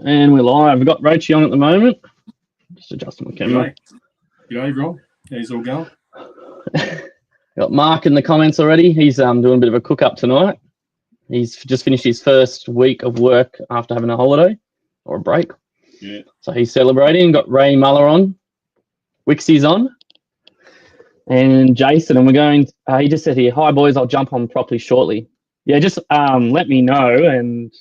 And we're live. We've got Rochi on at the moment. Just adjusting my camera. G'day, Rob. How's it all going? Got Mark in the comments already. He's doing a bit of a cook-up tonight. He's just finished his first week of work after having a holiday or a break. Yeah. So he's celebrating. Got Ray Muller on. Wixie's on. And Jason. And we're going... he just said here, hi, boys. I'll jump on properly shortly. Yeah, just let me know. And...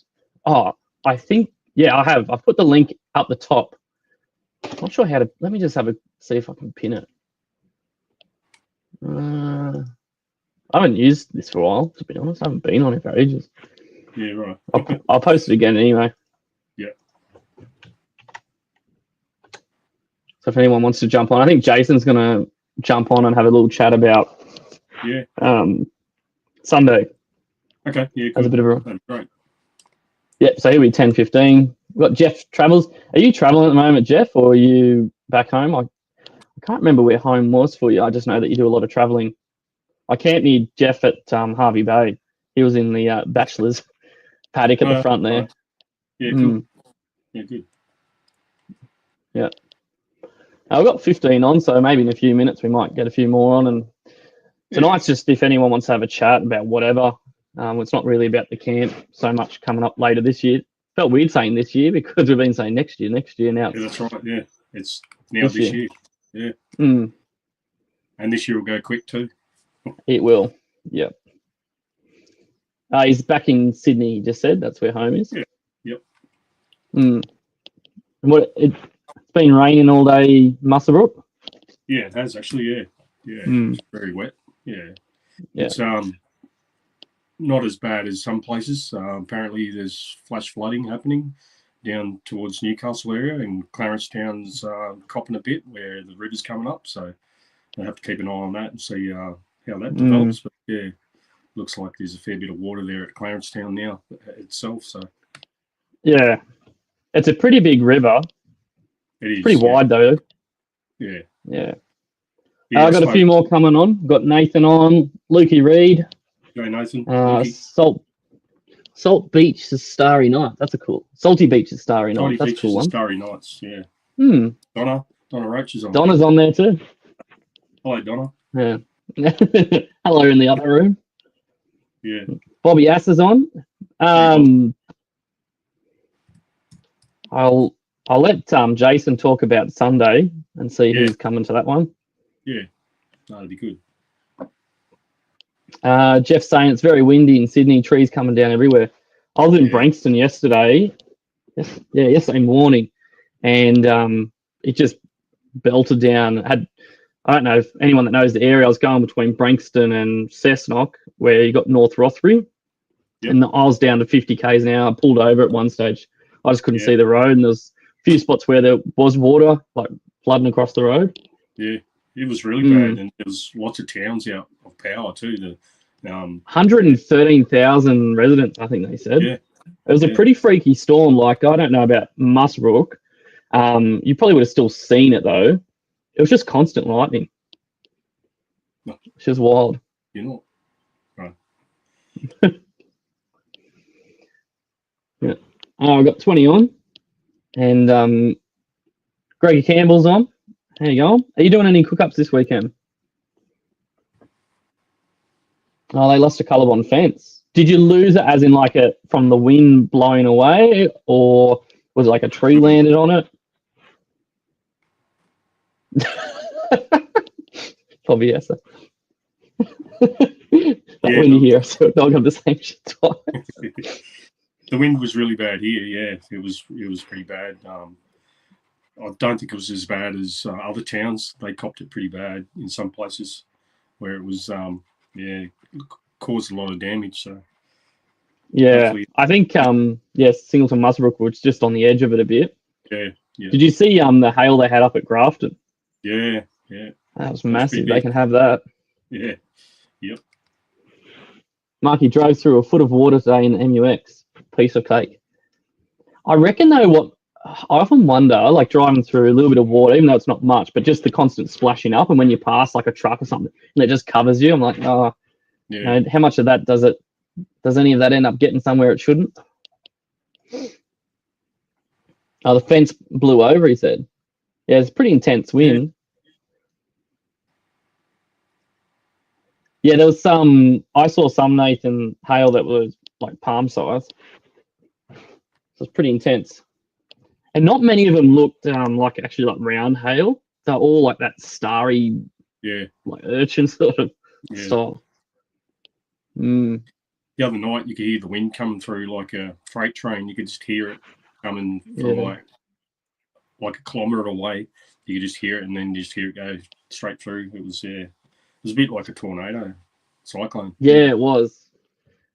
I think... Yeah, I have. I've put the link up the top. Not sure how to... Let me just see if I can pin it. I haven't used this for a while, to be honest. I haven't been on it for ages. Yeah, right. I'll post it again anyway. Yeah. So if anyone wants to jump on, I think Jason's going to jump on and have a little chat about Sunday. Okay, yeah, as a bit of a... That'd be great. Yep, so he'll be 10:15. We've got Jeff travels. Are you traveling at the moment, Jeff, or are you back home? I can't remember where home was for you. I just know that you do a lot of traveling. I camped near Jeff at Harvey Bay. He was in the bachelor's paddock at the front there. Right. Yeah, cool. Yeah, good. Yeah. I've got 15 on, so maybe in a few minutes we might get a few more on. And tonight's just if anyone wants to have a chat about whatever. It's not really about the camp so much coming up later this year. Felt weird saying this year because we've been saying next year now. Yeah, that's right. Yeah, it's now this year. Yeah. And this year will go quick too. It will. Yep. He's back in Sydney. He just said that's where home is. Yeah. Yep. And it's been raining all day, Muswellbrook. Yeah, it has actually. Yeah. Yeah. It's very wet. Yeah. It's not as bad as some places. Apparently, there's flash flooding happening down towards Newcastle area, and Clarencetown's copping a bit where the river's coming up. So they have to keep an eye on that and see how that develops. But yeah, looks like there's a fair bit of water there at Clarencetown now itself. So yeah, it's a pretty big river. It is pretty wide though. Yeah. Yeah. I've got a few more coming on. Got Nathan on, Lukey Reed. Go Nathan. Salt Beach's Starry Night. That's a cool. Salty Beach's Starry Night. That's a cool one. Starry Nights. Yeah. Donna Roach is on. Donna's on there too. Hello, Donna. Yeah. Hello in the other room. Yeah. Bobby Ass is on. I'll let Jason talk about Sunday and see who's coming to that one. Yeah. That'd be good. Jeff's saying it's very windy in Sydney, trees coming down everywhere. I was in Branxton yesterday. Yesterday morning, and it just belted down. I don't know if anyone that knows the area. I was going between Branxton and Cessnock, where you got North Rothbury, and I was down to 50 k's an hour. I pulled over at one stage. I just couldn't see the road, and there's a few spots where there was water, like flooding across the road. Yeah. It was really bad, and there was lots of towns out of power too. 113,000 residents, I think they said. Yeah, it was a pretty freaky storm. Like, I don't know about Muswellbrook. You probably would have still seen it though. It was just constant lightning. It's just wild. You know, right? Yeah. I've got 20 on, and Greggy Campbell's on. How you going? Are you doing any cook-ups this weekend? Oh, they lost a collarbone fence. Did you lose it as in like from the wind blowing away, or was it like a tree landed on it? Probably yes. When you hear us, dog have the same shit twice. The wind was really bad here. Yeah, it was pretty bad. I don't think it was as bad as other towns. They copped it pretty bad in some places where it was, caused a lot of damage. So yeah, I think Singleton Muswellbrook was just on the edge of it a bit. Yeah. Did you see the hail they had up at Grafton? Yeah. That was massive. They can have that. Yeah. Yep. Marky drove through a foot of water today in the MUX. Piece of cake. I reckon though I often wonder, like driving through a little bit of water, even though it's not much, but just the constant splashing up, and when you pass like a truck or something, and it just covers you. I'm like, how much of that does any of that end up getting somewhere it shouldn't? Oh, the fence blew over, he said. Yeah, it's a pretty intense wind. Yeah, there was I saw some, Nathan, hail that was like palm size. So it's pretty intense. And not many of them looked like actually like round hail. They're all like that starry, like urchin sort of style. Mm. The other night, you could hear the wind coming through like a freight train. You could just hear it coming from like a kilometre away. You could just hear it, and then you just hear it go straight through. It was a bit like a tornado, cyclone. Yeah, it was.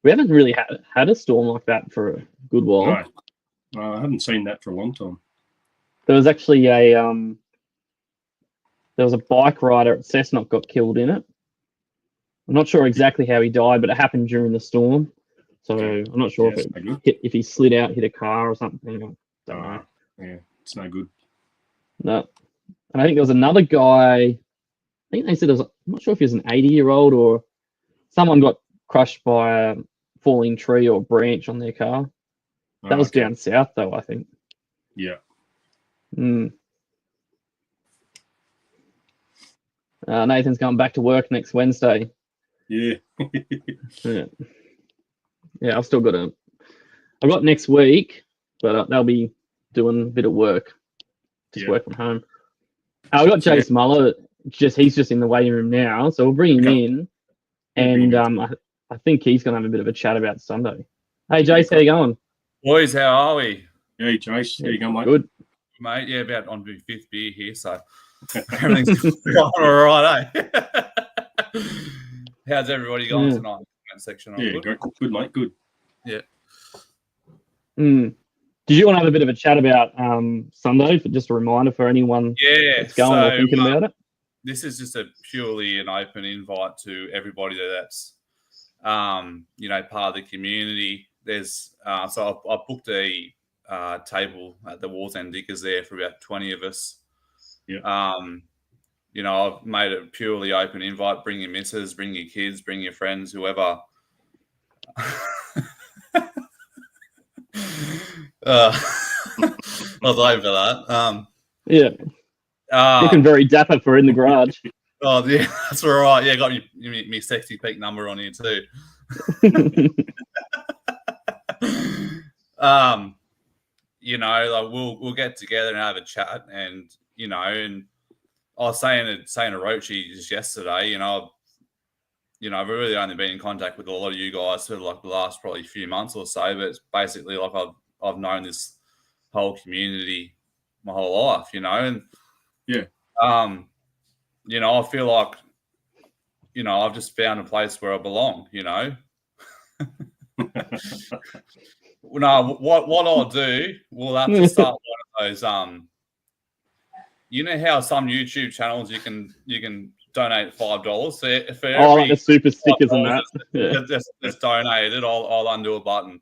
We haven't really had a storm like that for a good while. No, I haven't seen that for a long time. There was actually there was a bike rider at Cessnock got killed in it. I'm not sure exactly how he died, but it happened during the storm. So I'm not sure if he slid out, hit a car or something. I don't know. Yeah, it's no good. No. And I think there was another guy, I think they said I'm not sure if he was an 80-year-old or someone got crushed by a falling tree or branch on their car. That was down south, though, I think. Yeah. Nathan's going back to work next Wednesday. Yeah. Yeah, I've got next week, but they'll be doing a bit of work. Just work from home. I've got Jace Muller. He's just in the waiting room now, so we'll bring him in. And I think he's going to have a bit of a chat about Sunday. Hey, Jace, how you going? Boys, how are we? Hey, Jace, how you going, mate? Good. Mate, yeah, about on my 5th beer here, so everything's going all right, eh? How's everybody going tonight in that section? Yeah, good, mate, good. Yeah. Did you want to have a bit of a chat about Sunday, for just a reminder for anyone that's going or thinking about it? This is just purely an open invite to everybody that's, part of the community. There's so I booked a table at the Wars End Diggers there for about 20 of us. Yeah. I've made it purely open invite. Bring your missus, bring your kids, bring your friends, whoever. I'll over that. Looking very dapper for in the garage. Oh yeah, that's all right. Yeah, got me sexy peak number on here too. We'll get together and have a chat, and and I was saying to Roachy just yesterday, I've really only been in contact with a lot of you guys for like the last probably few months or so, but it's basically like I've known this whole community my whole life, and I feel like I've just found a place where I belong, No, what I'll do, we'll have to start one of those how some YouTube channels you can donate $5 for every like the super stickers and that. Just donate it. I'll undo a button.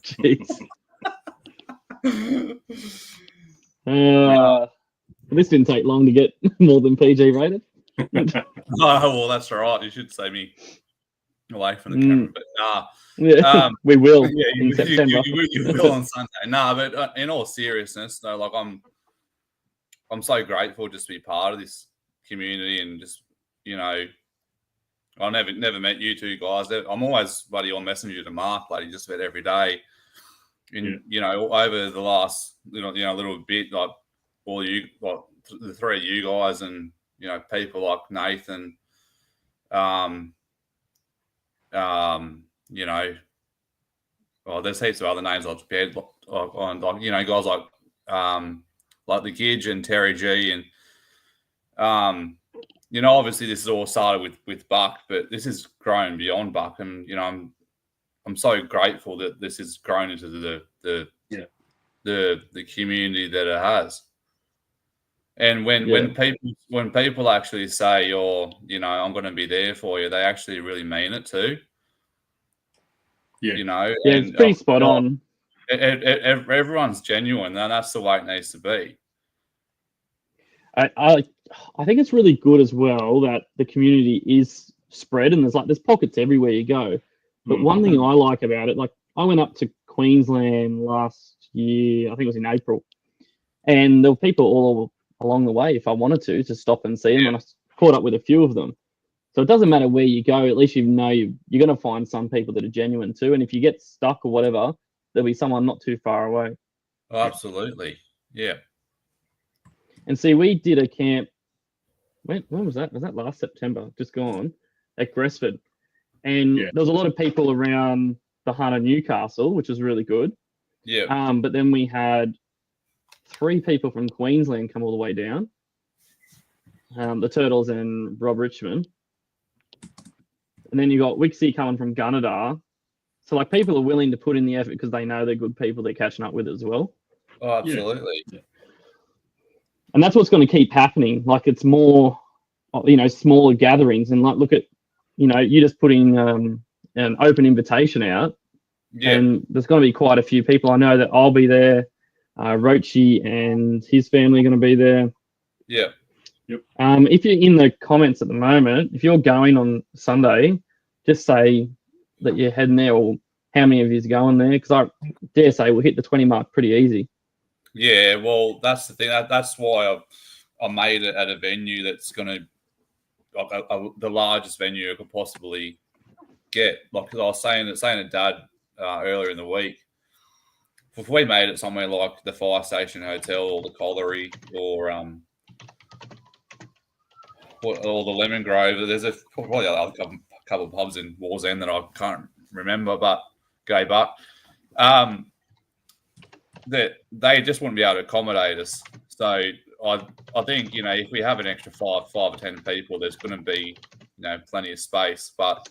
Jeez. This didn't take long to get more than PG rated. Oh well, that's all right. You should save me away from the camera, but we will in September. You will on Sunday. But in all seriousness, though, like I'm so grateful just to be part of this community, and just I never met you two guys. I'm always bloody on Messenger to Mark, bloody just about every day. And over the last little bit, like all you, like the three of you guys, and people like Nathan, there's heaps of other names I've prepared on, guys like the Gidge and Terry G, and obviously this is all started with Buck, but this has grown beyond Buck, and I'm so grateful that this has grown into the community that it has. And when people actually say, I'm going to be there for you, they actually really mean it too. Yeah, it's pretty spot on. Everyone's genuine, and that's the way it needs to be. I think it's really good as well that the community is spread, and there's pockets everywhere you go. But one thing I like about it, like I went up to Queensland last year, I think it was in April, And there were people all along the way if I wanted to stop and see them, and I caught up with a few of them. So it doesn't matter where you go, at least you know you're going to find some people that are genuine too. And if you get stuck or whatever, there'll be someone not too far away. Oh, absolutely. Yeah. And see, we did a camp. When was that? Was that last September? Just gone at Gresford. And there was a lot of people around the Hunter Newcastle, which was really good. Yeah. But then we had 3 people from Queensland come all the way down. The Turtles and Rob Richmond. And then you got Wixie coming from Gunnedah. So like people are willing to put in the effort because they know they're good people they're catching up with as well. Oh, absolutely. Yeah. And that's what's going to keep happening. Like it's more, smaller gatherings. And like, look at, you just putting an open invitation out. Yeah. And there's going to be quite a few people. I know that I'll be there. Rochi and his family are going to be there. Yeah. Yep. If you're in the comments at the moment, if you're going on Sunday, just say that you're heading there or how many of you is going there, because I dare say we'll hit the 20 mark pretty easy. Yeah, well, that's the thing. That's why I made it at a venue that's going to the largest venue I could possibly get. Like, cause I was saying to Dad earlier in the week, if we made it somewhere like the Fire Station Hotel or the Colliery or the Lemon Grove, there's probably a couple of pubs in Wallsend that I can't remember, but that they just wouldn't be able to accommodate us. So I think if we have an extra five or 10 people, there's going to be plenty of space. But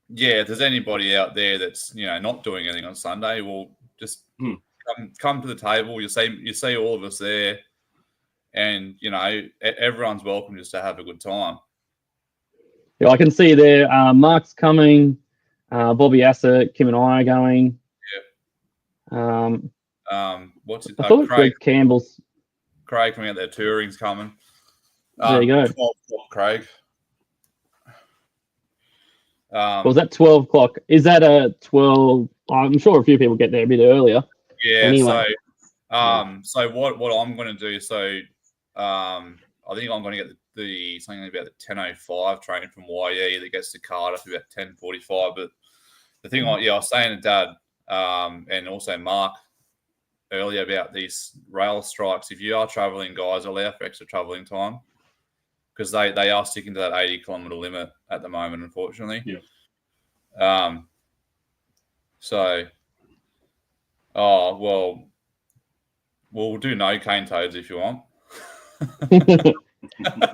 yeah, if there's anybody out there that's not doing anything on Sunday, well, just come to the table. You see all of us there. And, everyone's welcome just to have a good time. Yeah, I can see there. Mark's coming. Bobby Asser, Kim and I are going. Yeah. What's it? I thought Craig Campbell's. Craig coming out there. Touring's coming. There you go. 12 o'clock, Craig. Was that 12 o'clock? Is that a 12? I'm sure a few people get there a bit earlier. Yeah. Anyway. So what I'm going to do, I think I'm going to get something about the 10:05 train from YE that gets to Cardiff about 10:45. But the thing, I was saying to Dad and also Mark earlier about these rail strikes. If you are travelling, guys, allow for extra travelling time because they are sticking to that 80-kilometre limit at the moment, unfortunately. Yeah. We'll do no cane toads if you want.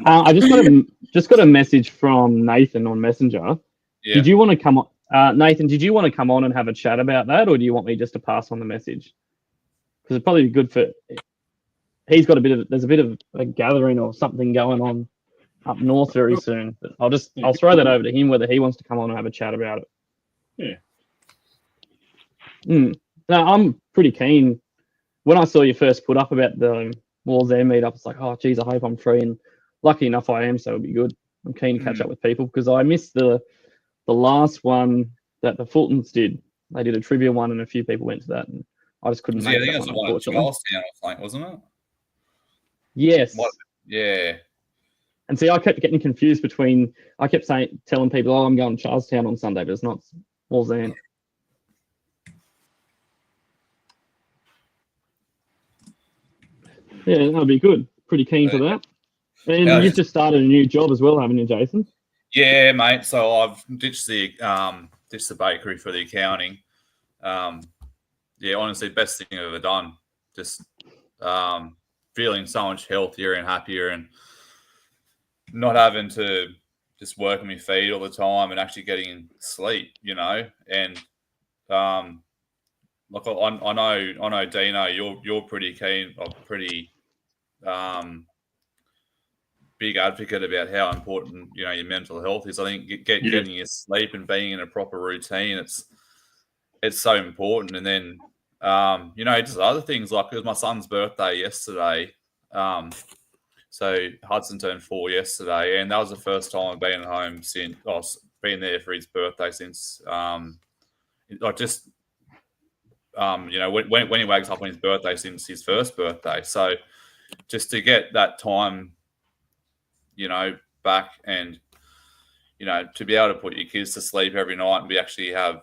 I just got a message from Nathan on Messenger. Yeah. Did you want to come on, Nathan? Did you want to come on and have a chat about that, or do you want me just to pass on the message? Because it'd probably be good for. There's a bit of a gathering or something going on up north very soon. But I'll throw that over to him whether he wants to come on and have a chat about it. Yeah. No, I'm pretty keen. When I saw you first put up about the Walls Air meetup, it's like, oh, geez, I hope I'm free. And lucky enough I am, so it'll be good. I'm keen to catch up with people because I missed the last one that the Fultons did. They did a trivia one and a few people went to that. And I just couldn't make that one, unfortunately. Charlestown, I think, wasn't it? Yes. Yeah. And see, I kept getting confused between, I kept telling people, oh, I'm going to Charlestown on Sunday, but it's not Walls End. Yeah, that'll be good. Pretty keen for that. And you've just started a new job as well, haven't you, Jason? Yeah, mate. So I've ditched the bakery for the accounting. Honestly, best thing I've ever done. Just feeling so much healthier and happier, and not having to just work on my feet all the time, and actually getting sleep. And look, I know, Dino, you're pretty keen, or pretty big advocate about how important your mental health is. I think getting your sleep and being in a proper routine, it's so important. And then just other things, like it was my son's birthday yesterday. So Hudson turned 4 yesterday, and that was the first time I've been at home since I've been there for his birthday since when he wakes up on his birthday since his first birthday. So just to get that time, back and, to be able to put your kids to sleep every night and actually have,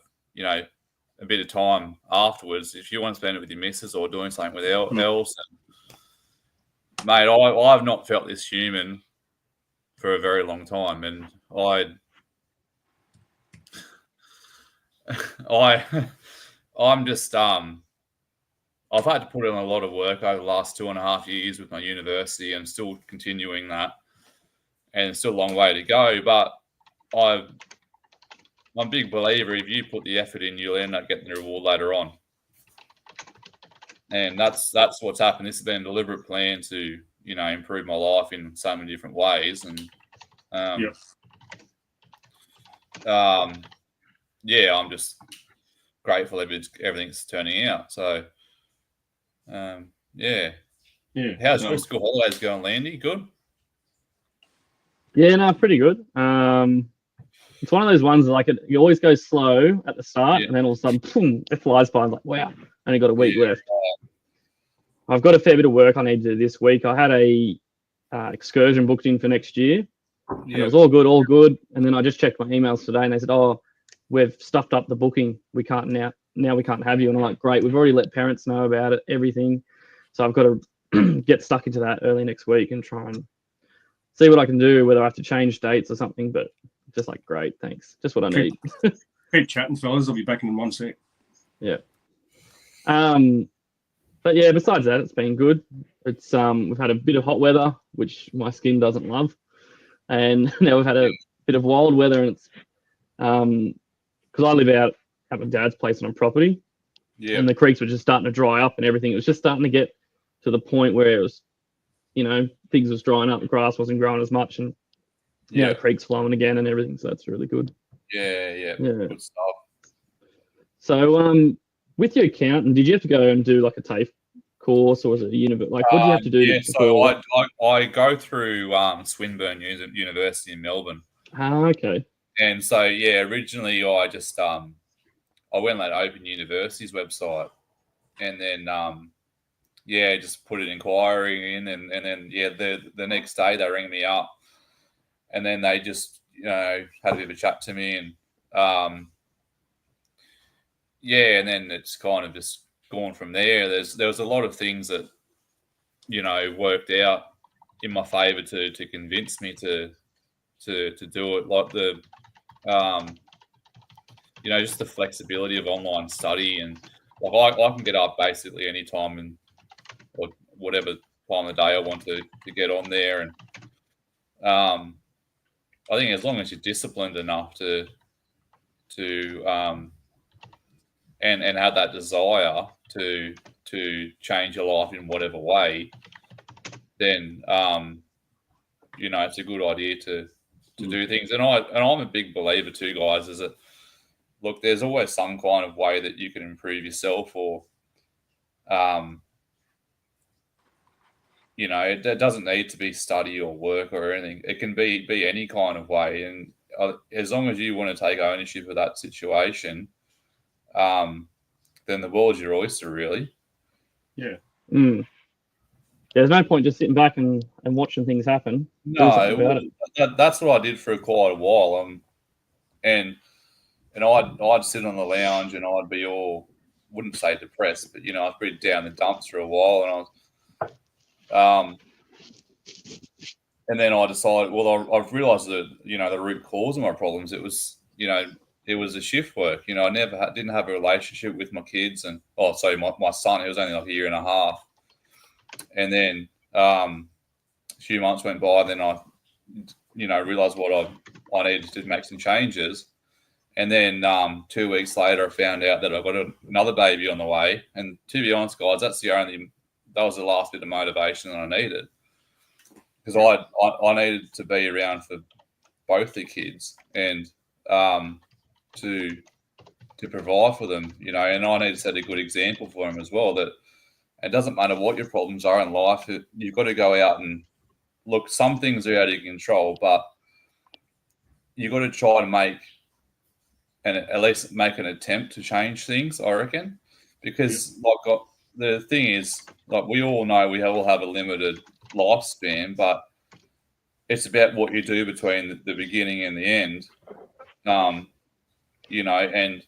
a bit of time afterwards, if you want to spend it with your missus or doing something with else. And, mate, I've not felt this human for a very long time. And I'm just I've had to put in a lot of work over the last 2.5 years with my university, and still continuing that, and it's still a long way to go. But I'm a big believer, if you put the effort in, you'll end up getting the reward later on. And that's what's happened. This has been a deliberate plan to, improve my life in so many different ways. And I'm just grateful everything's turning out. So yeah. How's your school holidays going, Landy? Good? Yeah, no, pretty good. It's one of those ones like you always go slow at the start, and then all of a sudden, boom, it flies by. I'm like, wow, only got a week left. I've got a fair bit of work I need to do this week. I had a excursion booked in for next year, and it was all good. And then I just checked my emails today, and they said, "Oh, we've stuffed up the booking. We can't now we can't have you." And I'm like, "Great, we've already let parents know about it, everything." So I've got to get stuck into that early next week and try and see what I can do, whether I have to change dates or something. But just like, great, thanks. Just what I need. Keep chatting, fellas. I'll be back in 1 sec. Yeah. But yeah, besides that, it's been good. It's we've had a bit of hot weather, which my skin doesn't love, and now we've had a bit of wild weather, and it's because I live out at my dad's place on a property, and the creeks were just starting to dry up and everything. It was just starting to get to the point where it was, things was drying up, the grass wasn't growing as much, and the creek's flowing again and everything. So that's really good. Yeah. Good stuff. So with your accountant, did you have to go and do like a TAFE course, or was it a university? Like, what do you have to do? So I go through Swinburne University in Melbourne. Okay. And so originally I just I went on Open University's website, and then just put an inquiry in, and then the next day they rang me up, and then they just had a bit of a chat to me, and and then it's kind of just gone from there. There was a lot of things that worked out in my favour to convince me to do it, like the just the flexibility of online study, and like I can get up basically any time or whatever time of the day I want to get on there, and I think as long as you're disciplined enough to and have that desire to change your life in whatever way, then it's a good idea to do things. And I'm a big believer too, guys, is that look, there's always some kind of way that you can improve yourself, or it doesn't need to be study or work or anything. It can be any kind of way, and as long as you want to take ownership of that situation, then the world's your oyster, really. Yeah. There's no point just sitting back and watching things happen. No, that's what I did for quite a while. And I'd sit on the lounge, and I'd be wouldn't say depressed, but I'd be down the dumps for a while, and and then I decided, well, I've realised that the root cause of my problems, it was it was the shift work. I never didn't have a relationship with my kids, and my son, he was only like 1.5 years, and then a few months went by, then I realised what I needed to make some changes. And then 2 weeks later, I found out that I've got another baby on the way. And to be honest, guys, that was the last bit of motivation that I needed, because I needed to be around for both the kids, and to provide for them, and I need to set a good example for them as well, that it doesn't matter what your problems are in life, you've got to go out and look. Some things are out of your control, but you've got to try to at least make an attempt to change things, I reckon. because the thing is, like, we all know we all have a limited lifespan, but it's about what you do between the beginning and the end. You know, and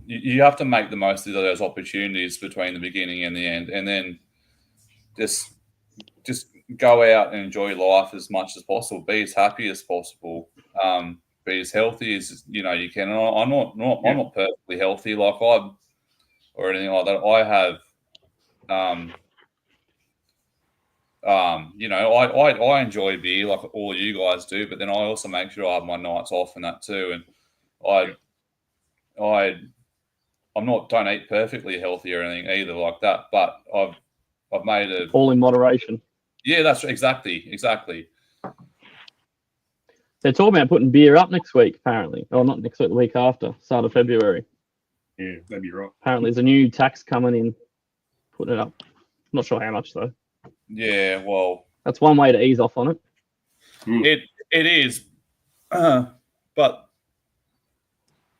you have to make the most of those opportunities between the beginning and the end, and then just go out and enjoy life as much as possible. Be as happy as possible. Be as healthy as you can. And I'm not perfectly healthy or anything like that. I have, I enjoy beer like all you guys do, but then I also make sure I have my nights off and that too. And don't eat perfectly healthy or anything either like that, but I've made it all in moderation. Yeah, that's exactly. They're talking about putting beer up next week, apparently. Or not next week, the week after, start of February. Yeah, that'd be right. Apparently there's a new tax coming in, putting it up. Not sure how much though. Yeah, well, that's one way to ease off on it. It is, but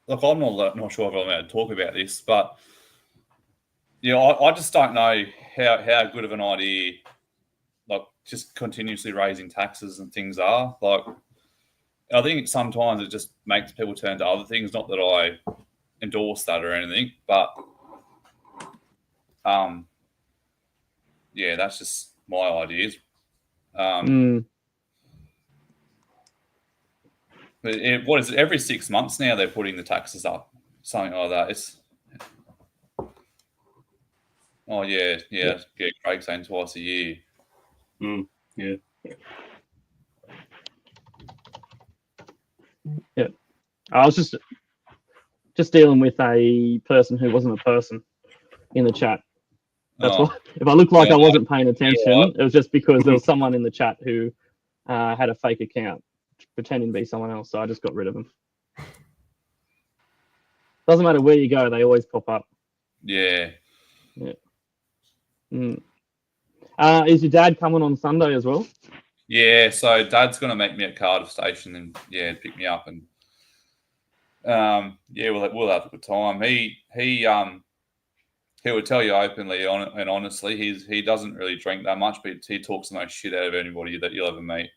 look, I'm not sure if I'm allowed to talk about this, but I just don't know how good of an idea, like, just continuously raising taxes and things are. Like, I think sometimes it just makes people turn to other things. Not that I endorse that or anything, but yeah, that's just my ideas. But what is it? Every 6 months now they're putting the taxes up, something like that. Yeah. Craig's saying twice a year. Yeah. Yeah. I was just dealing with a person who wasn't a person in the chat. That's why. If I looked like I wasn't paying attention, it was just because there was someone in the chat who had a fake account pretending to be someone else. So I just got rid of them. Doesn't matter where you go, they always pop up. Yeah. Is your dad coming on Sunday as well? Yeah, so Dad's going to meet me at Cardiff Station and pick me up, and we'll have a good time. He would tell you openly and honestly, he doesn't really drink that much, but he talks the most shit out of anybody that you'll ever meet.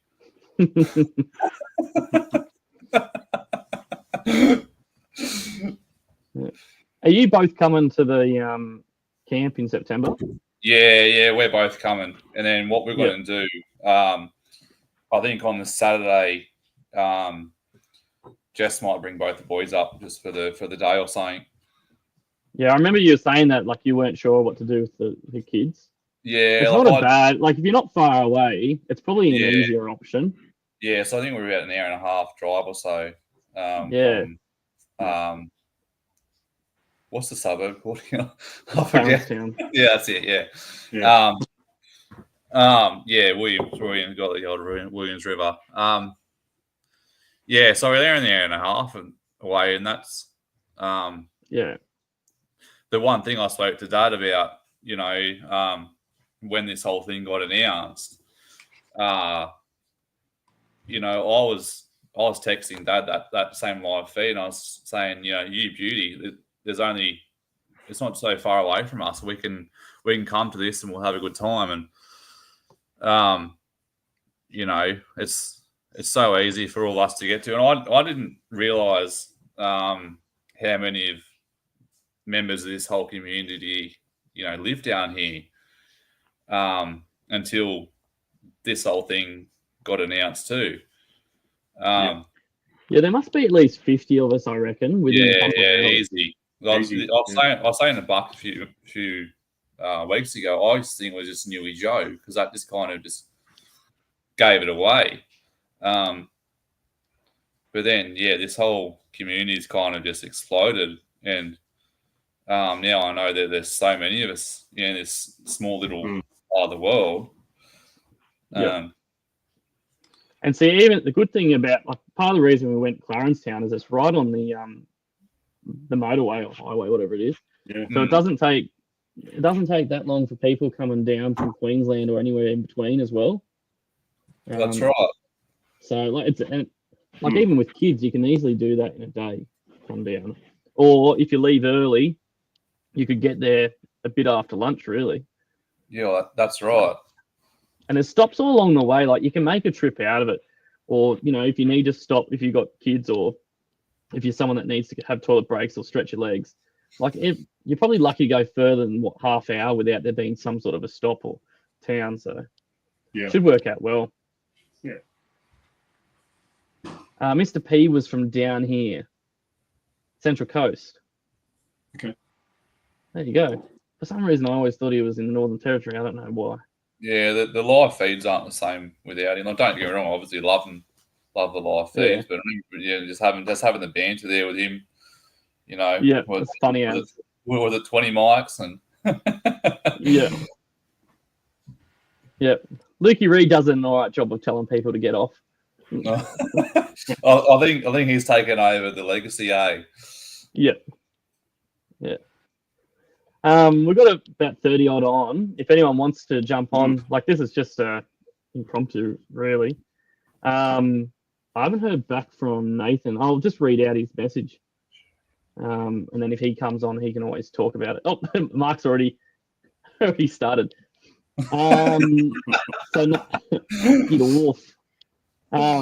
Are you both coming to the camp in September? Yeah, we're both coming. And then what we're going to do, I think on the Saturday, Jess might bring both the boys up just for the day or something. Yeah, I remember you saying that, like, you weren't sure what to do with the kids. Yeah, it's not a bad, like, if you're not far away, it's probably an easier option. Yeah, so I think we're about an hour and a half drive or so. From, what's the suburb called? I forget. Yeah, that's it. Yeah. Williams got the old Williams River. So we're there in the hour and a half away, and that's the one thing I spoke to Dad about. When this whole thing got announced, I was texting Dad that same live feed, and I was saying, you beauty, it's not so far away from us. We can come to this and we'll have a good time. And it's so easy for all of us to get to. And I didn't realize how many of members of this whole community, live down here until this whole thing got announced too. There must be at least 50 of us, I reckon. Easy. I was saying to Buck a few weeks ago, I used to think it was just Newy Joe, because that just kind of just gave it away. But then, this whole community's kind of just exploded, and now I know that there's so many of us in this small little part of the world. And see, even the good thing about, like, part of the reason we went Clarenstown is it's right on the motorway or highway, whatever it is. Yeah. So it doesn't take that long for people coming down from Queensland or anywhere in between as well. That's right. So, like, Like even with kids, you can easily do that in a day, come down. Or if you leave early, you could get there a bit after lunch, really. Yeah, that's right. And there's stops all along the way. Like you can make a trip out of it. Or, if you need to stop, if you've got kids or if you're someone that needs to have toilet breaks or stretch your legs, like you're probably lucky to go further than half hour without there being some sort of a stop or town. So Yeah. should work out well. Yeah. Mr. P was from down here, Central Coast. Okay. There you go. For some reason, I always thought he was in the Northern Territory. I don't know why. Yeah, the live feeds aren't the same without him. Like, don't get me wrong, obviously love the live feeds, but just having the banter there with him, Yeah, it's funny as. Was it 20 mics and yeah. Lukey Reed does an all right job of telling people to get off. I think he's taken over the legacy, eh? Yeah. We've got about 30 odd on. If anyone wants to jump on, like this is just impromptu, really. I haven't heard back from Nathan. I'll just read out his message. And then if he comes on, he can always talk about it. Oh, Mark's already started. So he's a wolf. So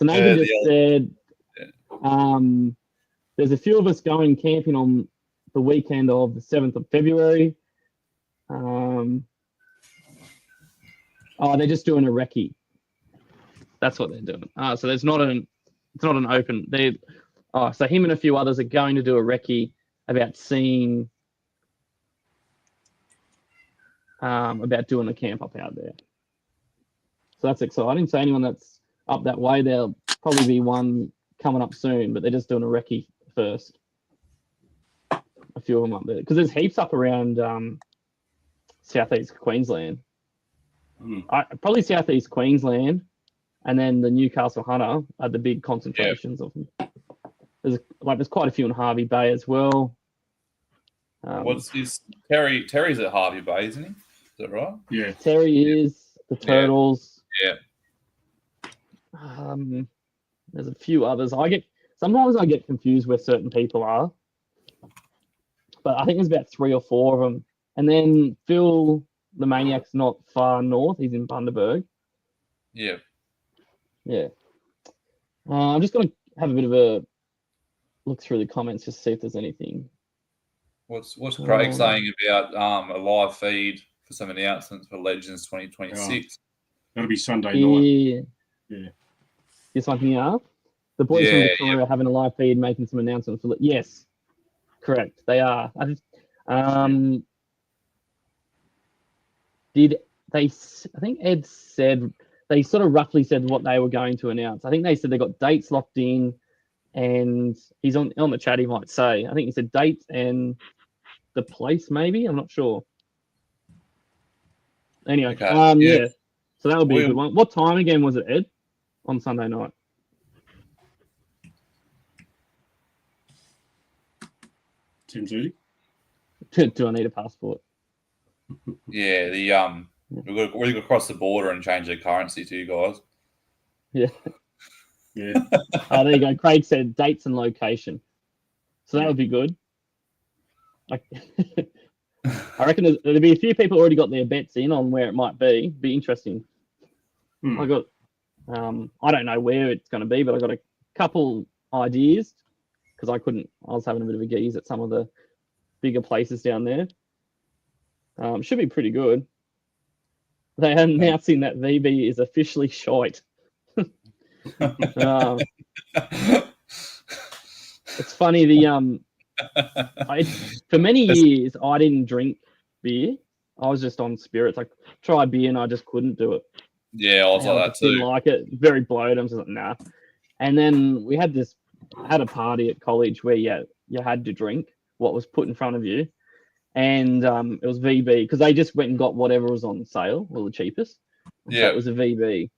Nathan just said, there's a few of us going camping on the weekend of the 7th of February. They're just doing a recce. That's what they're doing. So it's not an open. So him and a few others are going to do a recce about seeing, about doing a camp up out there. So that's exciting. So anyone that's up that way, there'll probably be one coming up soon, but they're just doing a recce first. A few of them up there because there's heaps up around southeast Queensland. Probably southeast Queensland, and then the Newcastle Hunter are the big concentrations of them. There's quite a few in Harvey Bay as well. What's this? Terry's at Harvey Bay, isn't he? Is that right? Yeah. Terry is the Turtles. Yeah. There's a few others. Sometimes I get confused where certain people are, but I think there's about 3 or 4 of them. And then Phil, the Maniac's not far north. He's in Bundaberg. Yeah. Yeah. I'm just going to have a bit of a look through the comments just to see if there's anything. What's Craig saying about a live feed for some announcements for Legends 2026? That'll be Sunday night. Yeah. This one here. The boys from Victoria are having a live feed making some announcements. Yes, correct. They are. I think Ed said, they sort of roughly said what they were going to announce. I think they said they got dates locked in, and he's on the chat, he might say. I think he said dates and the place, maybe. I'm not sure. Anyway, yeah. So that would be a good one. What time again was it, Ed? On Sunday night? 10:30. Do I need a passport? Yeah, we've got to cross the border and change their currency to you guys. Yeah. Yeah. There you go. Craig said dates and location. So that would be good. I reckon there'll be a few people already got their bets in on where it might be. Be interesting. I don't know where it's going to be, but I got a couple ideas because I was having a bit of a geeze at some of the bigger places down there. Should be pretty good. They are announcing that VB is officially shite. It's funny. For many years I didn't drink beer. I was just on spirits. I tried beer and I just couldn't do it. Yeah, I was like that too. Didn't like it. Very bloated. I'm just like, nah. And then we had a party at college where you had to drink what was put in front of you, and it was VB because they just went and got whatever was on sale or the cheapest. Yeah, so it was a VB,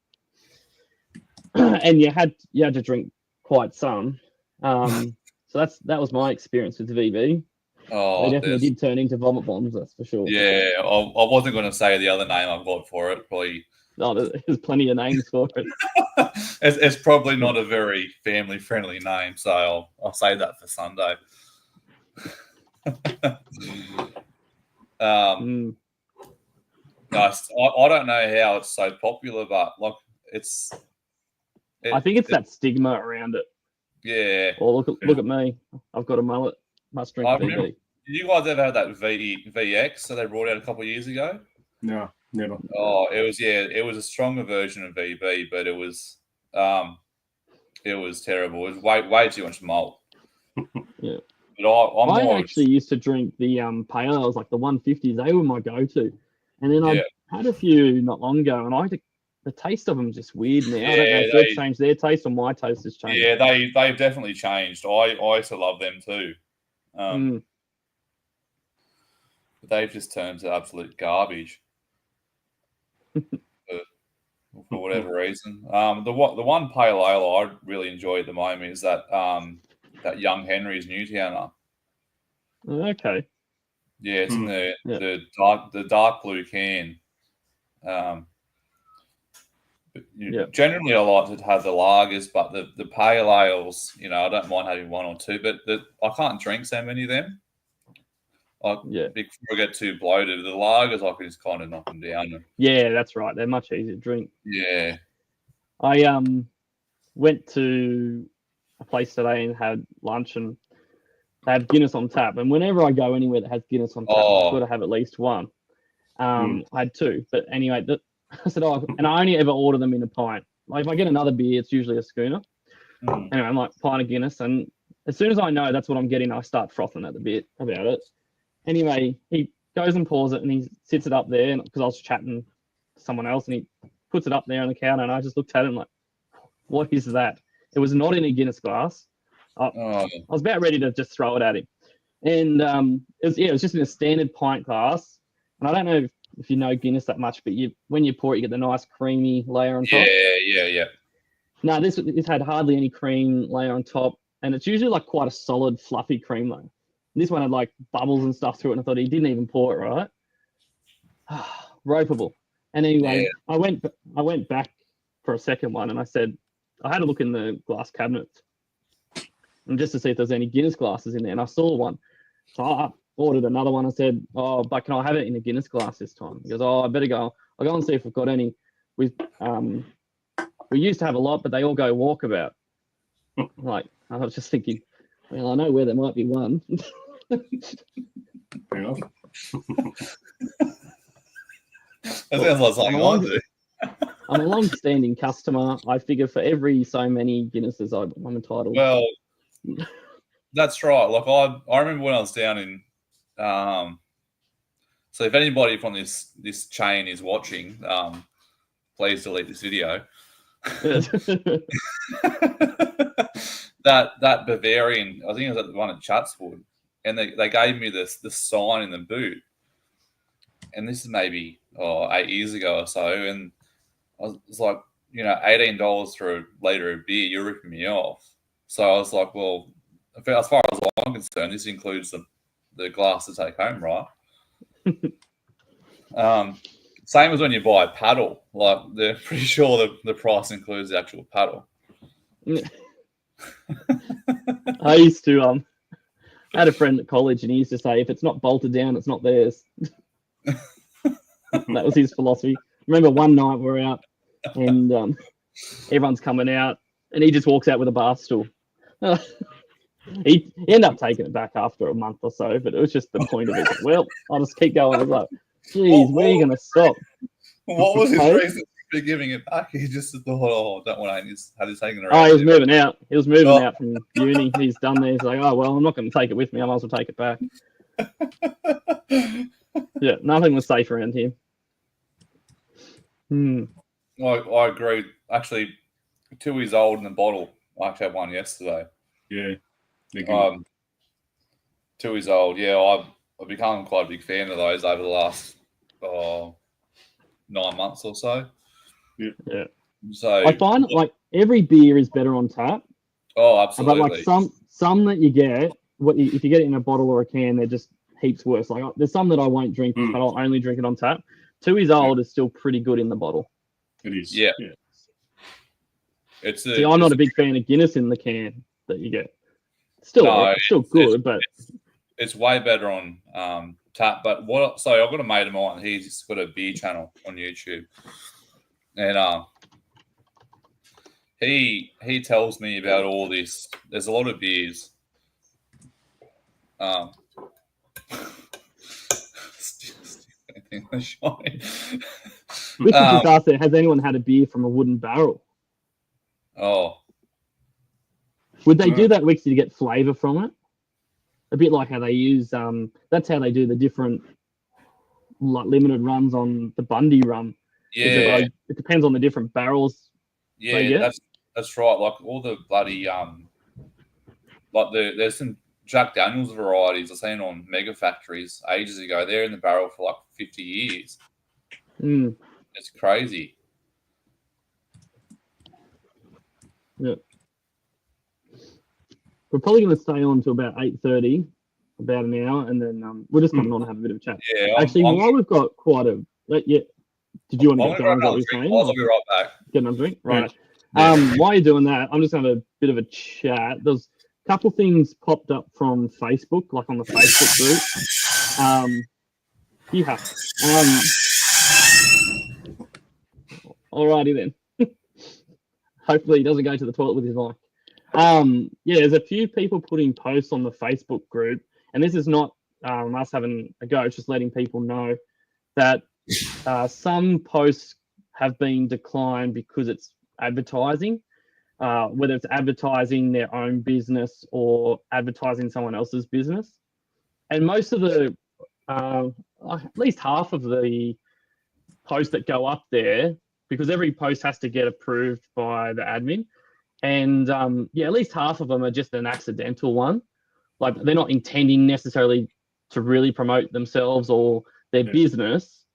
and you had to drink quite some. So that was my experience with the VB. Oh, they definitely did turn into vomit bombs. That's for sure. Yeah, I wasn't going to say the other name I've got for it. Probably. No, there's plenty of names for it. It's probably not a very family-friendly name, so I'll say that for Sunday. Nice. I don't know how it's so popular, but like I think it's that stigma around it. Yeah. Or look at me. I've got a mullet. Must drink VB. Did you guys ever have that VX that they brought out a couple of years ago? No, never. Oh, it was a stronger version of VB, but it was terrible. It was way too much malt. Yeah. But I actually used to drink the pale ales, like the 150s. They were my go-to. And then I had a few not long ago, and the taste of them is just weird now. I don't know if they've changed their taste or my taste has changed. Yeah, they've definitely changed. I used to love them too. But they've just turned to absolute garbage for whatever reason. The one pale ale I really enjoy at the moment is that Young Henry's Newtowner. Okay. Yeah, it's in the dark blue can. Generally, I like to have the lagers, but the pale ales, I don't mind having one or two. But I can't drink so many of them. Before I get too bloated, the lagers I can just kind of knock them down. Yeah, that's right. They're much easier to drink. Yeah. I went to a place today and had lunch, and they have Guinness on tap. And whenever I go anywhere that has Guinness on tap, I've got to have at least one. I had two, but anyway, I said, and I only ever order them in a pint. Like if I get another beer, it's usually a schooner. Anyway, I'm like pint of Guinness, and as soon as I know that's what I'm getting, I start frothing at the bit about it. Anyway, he goes and pours it, and he sits it up there because I was chatting to someone else, and he puts it up there on the counter, and I just looked at him like, what is that? It was not in a Guinness glass. I was about ready to just throw it at him. And it was just in a standard pint glass. And I don't know if you know Guinness that much, but when you pour it, you get the nice creamy layer on top. Yeah. No, this had hardly any cream layer on top. And it's usually like quite a solid, fluffy cream layer. And this one had like bubbles and stuff through it. And I thought he didn't even pour it right. Ropeable. And anyway, I went back for a second one, and I said, I had a look in the glass cabinets, and just to see if there's any Guinness glasses in there, and I saw one. So I ordered another one. I said, but can I have it in a Guinness glass this time? He goes, I better go. I'll go and see if we've got any. We used to have a lot, but they all go walkabout. Like, I was just thinking, well, I know where there might be one. Fair enough. That sounds like something I do. I'm a long-standing customer. I figure for every so many Guinnesses, I'm entitled. Well, that's right. Like I remember when I was down in. So if anybody from this chain is watching, please delete this video. that Bavarian, I think it was at the one at Chatswood, and they gave me the sign in the boot, and this is maybe 8 years ago or so, and I was like, $18 for a litre of beer, you're ripping me off. So I was like, well, as far as I'm concerned, this includes the glass to take home, right? Same as when you buy a paddle. Like, they're pretty sure the price includes the actual paddle. I used to, I had a friend at college, and he used to say, if it's not bolted down, it's not theirs. That was his philosophy. Remember one night we're out, and everyone's coming out, and he just walks out with a bar stool. He ended up taking it back after a month or so, but it was just the point of it. Well, I'll just keep going. I was like, geez, where are you going to stop? What was his reason for giving it back? He just thought, don't want to have this taken around. Oh, he was moving out. He was moving out from uni. He's done there. He's like, oh, well, I'm not going to take it with me. I might as well take it back. Yeah, nothing was safe around here. I agree. Actually, 2 years old in the bottle. I actually had one yesterday. Yeah. 2 years old. Yeah, I've become quite a big fan of those over the last 9 months or so. Yeah. So I find like every beer is better on tap. Oh, absolutely. But like some that you get, if you get it in a bottle or a can, they're just heaps worse. Like there's some that I won't drink, but I'll only drink it on tap. 2 years old is still pretty good in the bottle. It is. Yeah. See, I'm not a big fan of Guinness in the can that you get. Still good, but it's way better on tap. But so I've got a mate of mine. He's got a beer channel on YouTube, and he tells me about all this. There's a lot of beers. Which just ask has anyone had a beer from a wooden barrel? Oh. Would they do that, Wixie, to get flavour from it? A bit like how they use that's how they do the different like limited runs on the Bundy rum. Yeah. It depends on the different barrels. Yeah, that's right. Like all the bloody there's some Jack Daniels varieties I've seen on Mega Factories ages ago. They're in the barrel for like 50 years. It's crazy. Yeah. We're probably going to stay on to about 8:30, about an hour, and then we're just coming on and have a bit of a chat. Yeah. Actually, while we've got quite a... Yeah. Did you want to get going? What you're saying? I'll be right back. Get another drink? Right. Yeah. While you're doing that, I'm just going to have a bit of a chat. There's a couple things popped up from Facebook, like on the Facebook group. Alrighty then. Hopefully he doesn't go to the toilet with his mic. There's a few people putting posts on the Facebook group, and this is not us having a go, it's just letting people know that some posts have been declined because it's advertising, whether it's advertising their own business or advertising someone else's business. And most of the, at least half of the posts that go up there, because every post has to get approved by the admin, and at least half of them are just an accidental one. Like they're not intending necessarily to really promote themselves or their business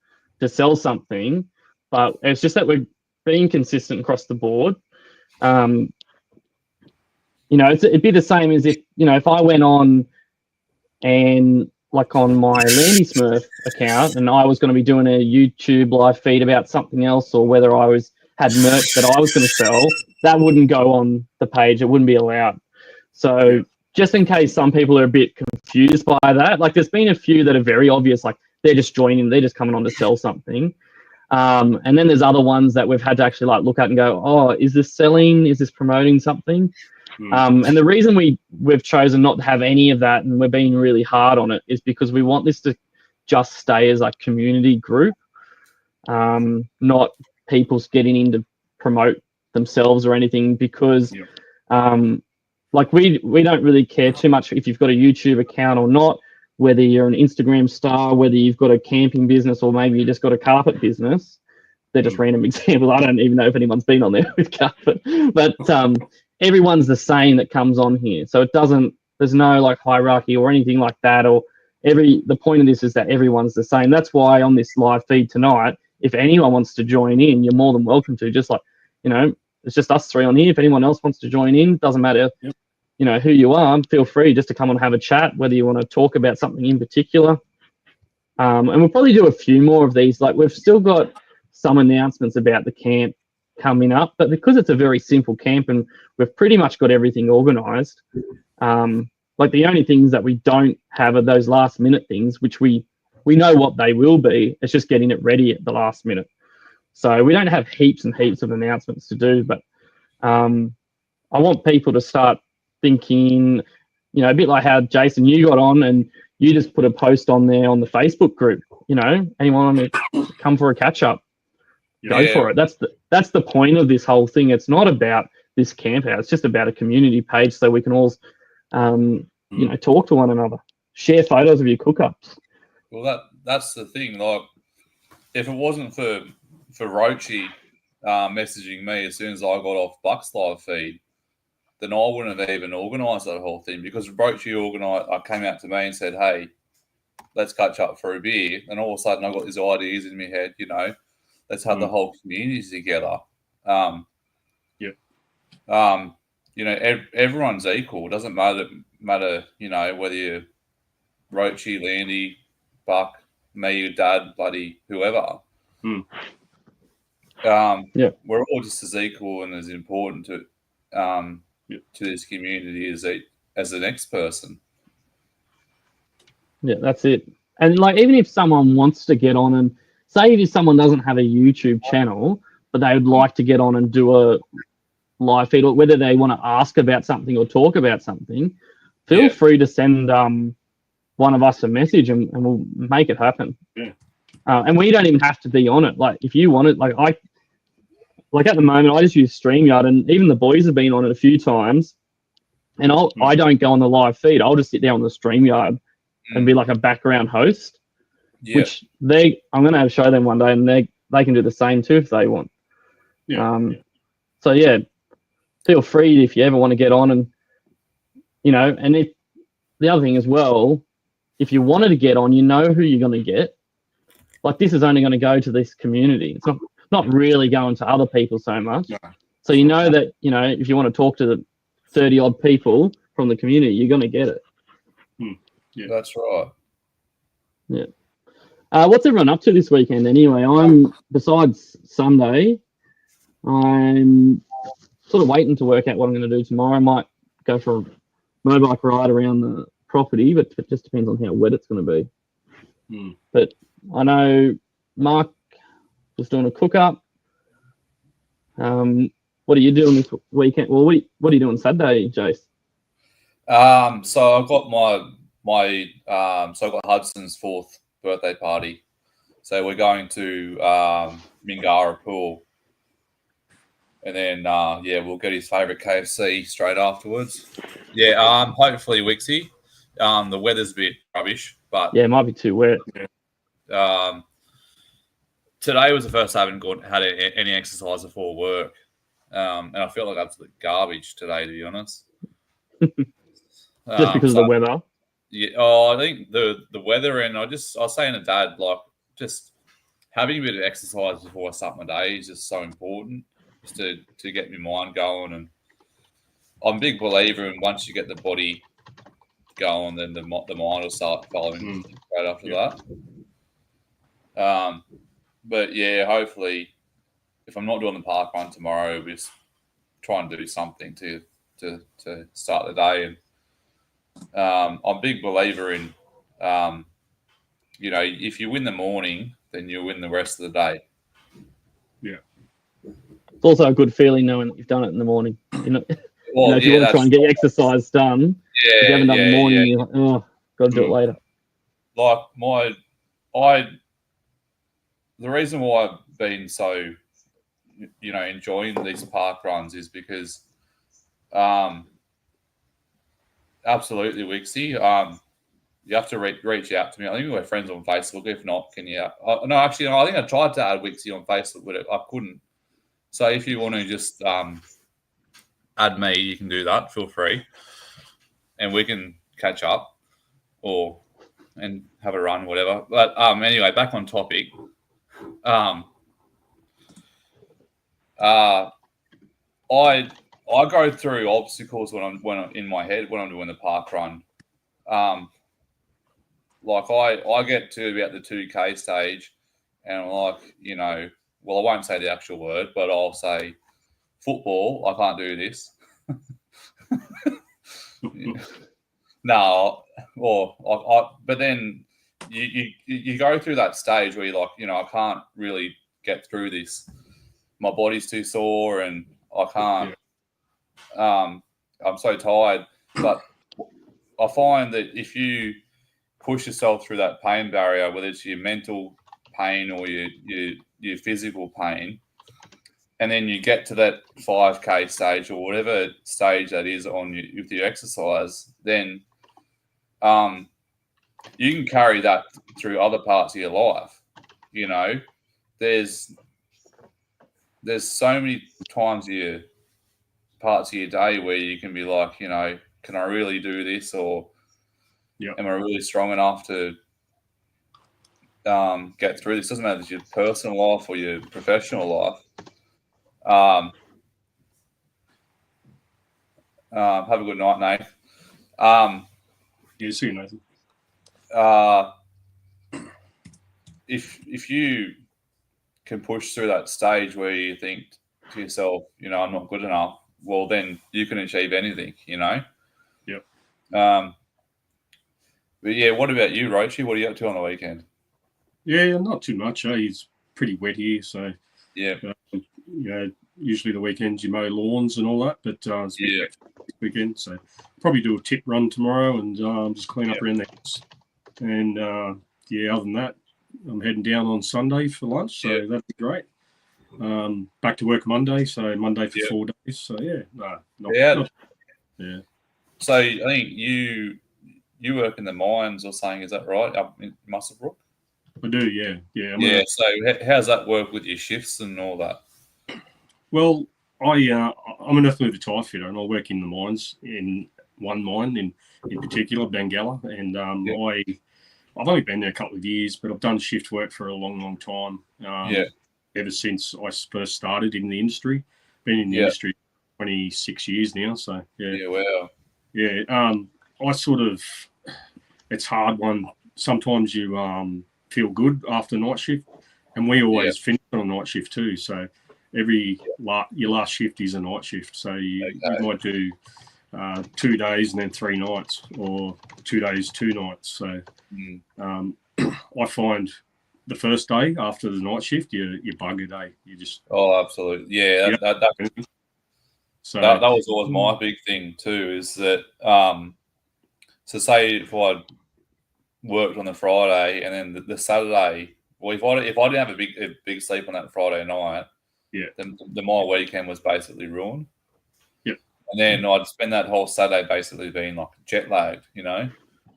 to sell something, but it's just that we're being consistent across the board. It'd be the same as if I went on and like on my Landy Smurf account and I was going to be doing a YouTube live feed about something else, or whether had merch that I was going to sell, that wouldn't go on the page. It wouldn't be allowed. So just in case some people are a bit confused by that, like there's been a few that are very obvious, like they're just joining, they're just coming on to sell something. And then there's other ones that we've had to actually like look at and go, oh, is this selling? Is this promoting something? And the reason we've chosen not to have any of that, and we're being really hard on it, is because we want this to just stay as a community group, not people's getting in to promote themselves or anything, because we don't really care too much if you've got a YouTube account or not, whether you're an Instagram star, whether you've got a camping business, or maybe you just got a carpet business. They're just random examples. I don't even know if anyone's been on there with carpet, but everyone's the same that comes on here. So there's no like hierarchy or anything like that, or the point of this is that everyone's the same. That's why on this live feed tonight, if anyone wants to join in, you're more than welcome to. Just like, it's just us three on here. If anyone else wants to join in, doesn't matter, who you are, feel free just to come and have a chat, whether you want to talk about something in particular. And we'll probably do a few more of these. Like we've still got some announcements about the camp coming up, but because it's a very simple camp and we've pretty much got everything organized, like the only things that we don't have are those last minute things, which we know what they will be. It's just getting it ready at the last minute. So we don't have heaps and heaps of announcements to do, but I want people to start thinking, a bit like how Jason, you got on and you just put a post on there on the Facebook group, anyone want to come for a catch up, go for it. That's the point of this whole thing. It's not about this camp out. It's just about a community page so we can all, talk to one another, share photos of your cook-ups. Well, that's the thing. Like, if it wasn't for Roachy messaging me as soon as I got off Buck's live feed, then I wouldn't have even organised that whole thing, because Roachy came out to me and said, hey, let's catch up for a beer. And all of a sudden I got these ideas in my head, let's have the whole community together. Everyone's equal. It doesn't matter, whether you're Roachy, Landy, Buck, me, your dad, bloody whoever. we're all just as equal and as important to this community as the next person. Yeah, that's it. And like, even if someone wants to get on and say if someone doesn't have a YouTube channel, but they would like to get on and do a live feed, or whether they want to ask about something or talk about something, feel free to send one of us a message and we'll make it happen. Yeah. And we don't even have to be on it. Like, if you want it, like at the moment, I just use StreamYard, and even the boys have been on it a few times. And I don't go on the live feed. I'll just sit down on the StreamYard and be like a background host, which I'm going to show them one day, and they can do the same too if they want. So yeah, feel free if you ever want to get on, and and if the other thing as well, if you wanted to get on, you know who you're going to get. Like, this is only going to go to this community. It's not really going to other people so much. No. So you know that, if you want to talk to the 30 odd people from the community, you're going to get it. Yeah, that's right. Yeah. What's everyone up to this weekend anyway? Besides Sunday, I'm sort of waiting to work out what I'm going to do tomorrow. I might go for a motorbike ride around the property, but it just depends on how wet it's going to be. But I know Mark was doing a cook-up. What are you doing this weekend? Well, what are you doing Saturday, Jace? So I've got my so I've got Hudson's 4th birthday party. So we're going to Mingara Pool. And then, we'll get his favourite KFC straight afterwards. Yeah, hopefully Wixie. The weather's a bit rubbish, but... Yeah, it might be too wet. Today was the first I haven't had any exercise before work. And I felt like absolute garbage today, to be honest. Just because of the weather? Yeah, I think the weather, and I was saying to Dad, like, just having a bit of exercise before I start my day is just so important. Just to get my mind going, and I'm a big believer in once you get the body going, then the mind will start following right after that. But yeah, hopefully, if I'm not doing the park run tomorrow, we'll just try and do something to start the day. And I'm a big believer in, if you win the morning, then you'll win the rest of the day. Yeah. It's also a good feeling knowing that you've done it in the morning. If you want to try and get your exercise done, if you haven't done it in the morning, you're like, oh, got to do it later. Like the reason why I've been so, enjoying these park runs is because, absolutely, Wixie, you have to reach out to me. I think we're friends on Facebook. If not, can you? No, actually, I think I tried to add Wixie on Facebook, but I couldn't. So if you want to just add me, you can do that. Feel free, and we can catch up and have a run, whatever. But anyway, back on topic. I go through obstacles when I'm in my head when I'm doing the park run. Like I get to about the 2K stage, and I'm like, well, I won't say the actual word, but I'll say football. I can't do this. No, but then you go through that stage where you're like, I can't really get through this. My body's too sore, and I can't. I'm so tired. But I find that if you push yourself through that pain barrier, whether it's your mental pain or your physical pain, and then you get to that 5K stage or whatever stage that is with your exercise, then you can carry that through other parts of your life. There's so many times parts of your day where you can be like, can I really do this, or am I really strong enough to get through this? Doesn't matter if it's your personal life or your professional life. Have a good night, Nate. Yeah, see you, Nathan. If you can push through that stage where you think to yourself, I'm not good enough, well, then you can achieve anything, Yep. But yeah, what about you, Roachy? What are you up to on the weekend? Yeah, not too much. It's pretty wet here, so yeah. Usually the weekends you mow lawns and all that, but it's a bit wet this weekend, so probably do a tip run tomorrow and just clean up around the house. And other than that, I'm heading down on Sunday for lunch, so that'd be great. Back to work Monday, so Monday for 4 days. So not. So I think you work in the mines or something, is that right? Up in Muswellbrook? I do, yeah. So how's that work with your shifts and all that? Well, I'm an earth mover tire fitter, and I work in the mines, in one mine in particular, Bengalla, and I've only been there a couple of years, but I've done shift work for a long, long time. Ever since I first started in the industry. Been in the industry 26 years now, so wow. I sort of, it's hard one. Sometimes you feel good after night shift, and we always finish on a night shift too. So your last shift is a night shift. So you might do 2 days and then 3 nights, or 2 days, 2 nights. So I find the first day after the night shift, you bugger day. You just absolutely, that was always my big thing too. Is that so say if I worked on the Friday and then the Saturday, well, if I didn't have a big sleep on that Friday night, then my weekend was basically ruined. Yep. And then I'd spend that whole Saturday basically being like jet lagged, Yeah.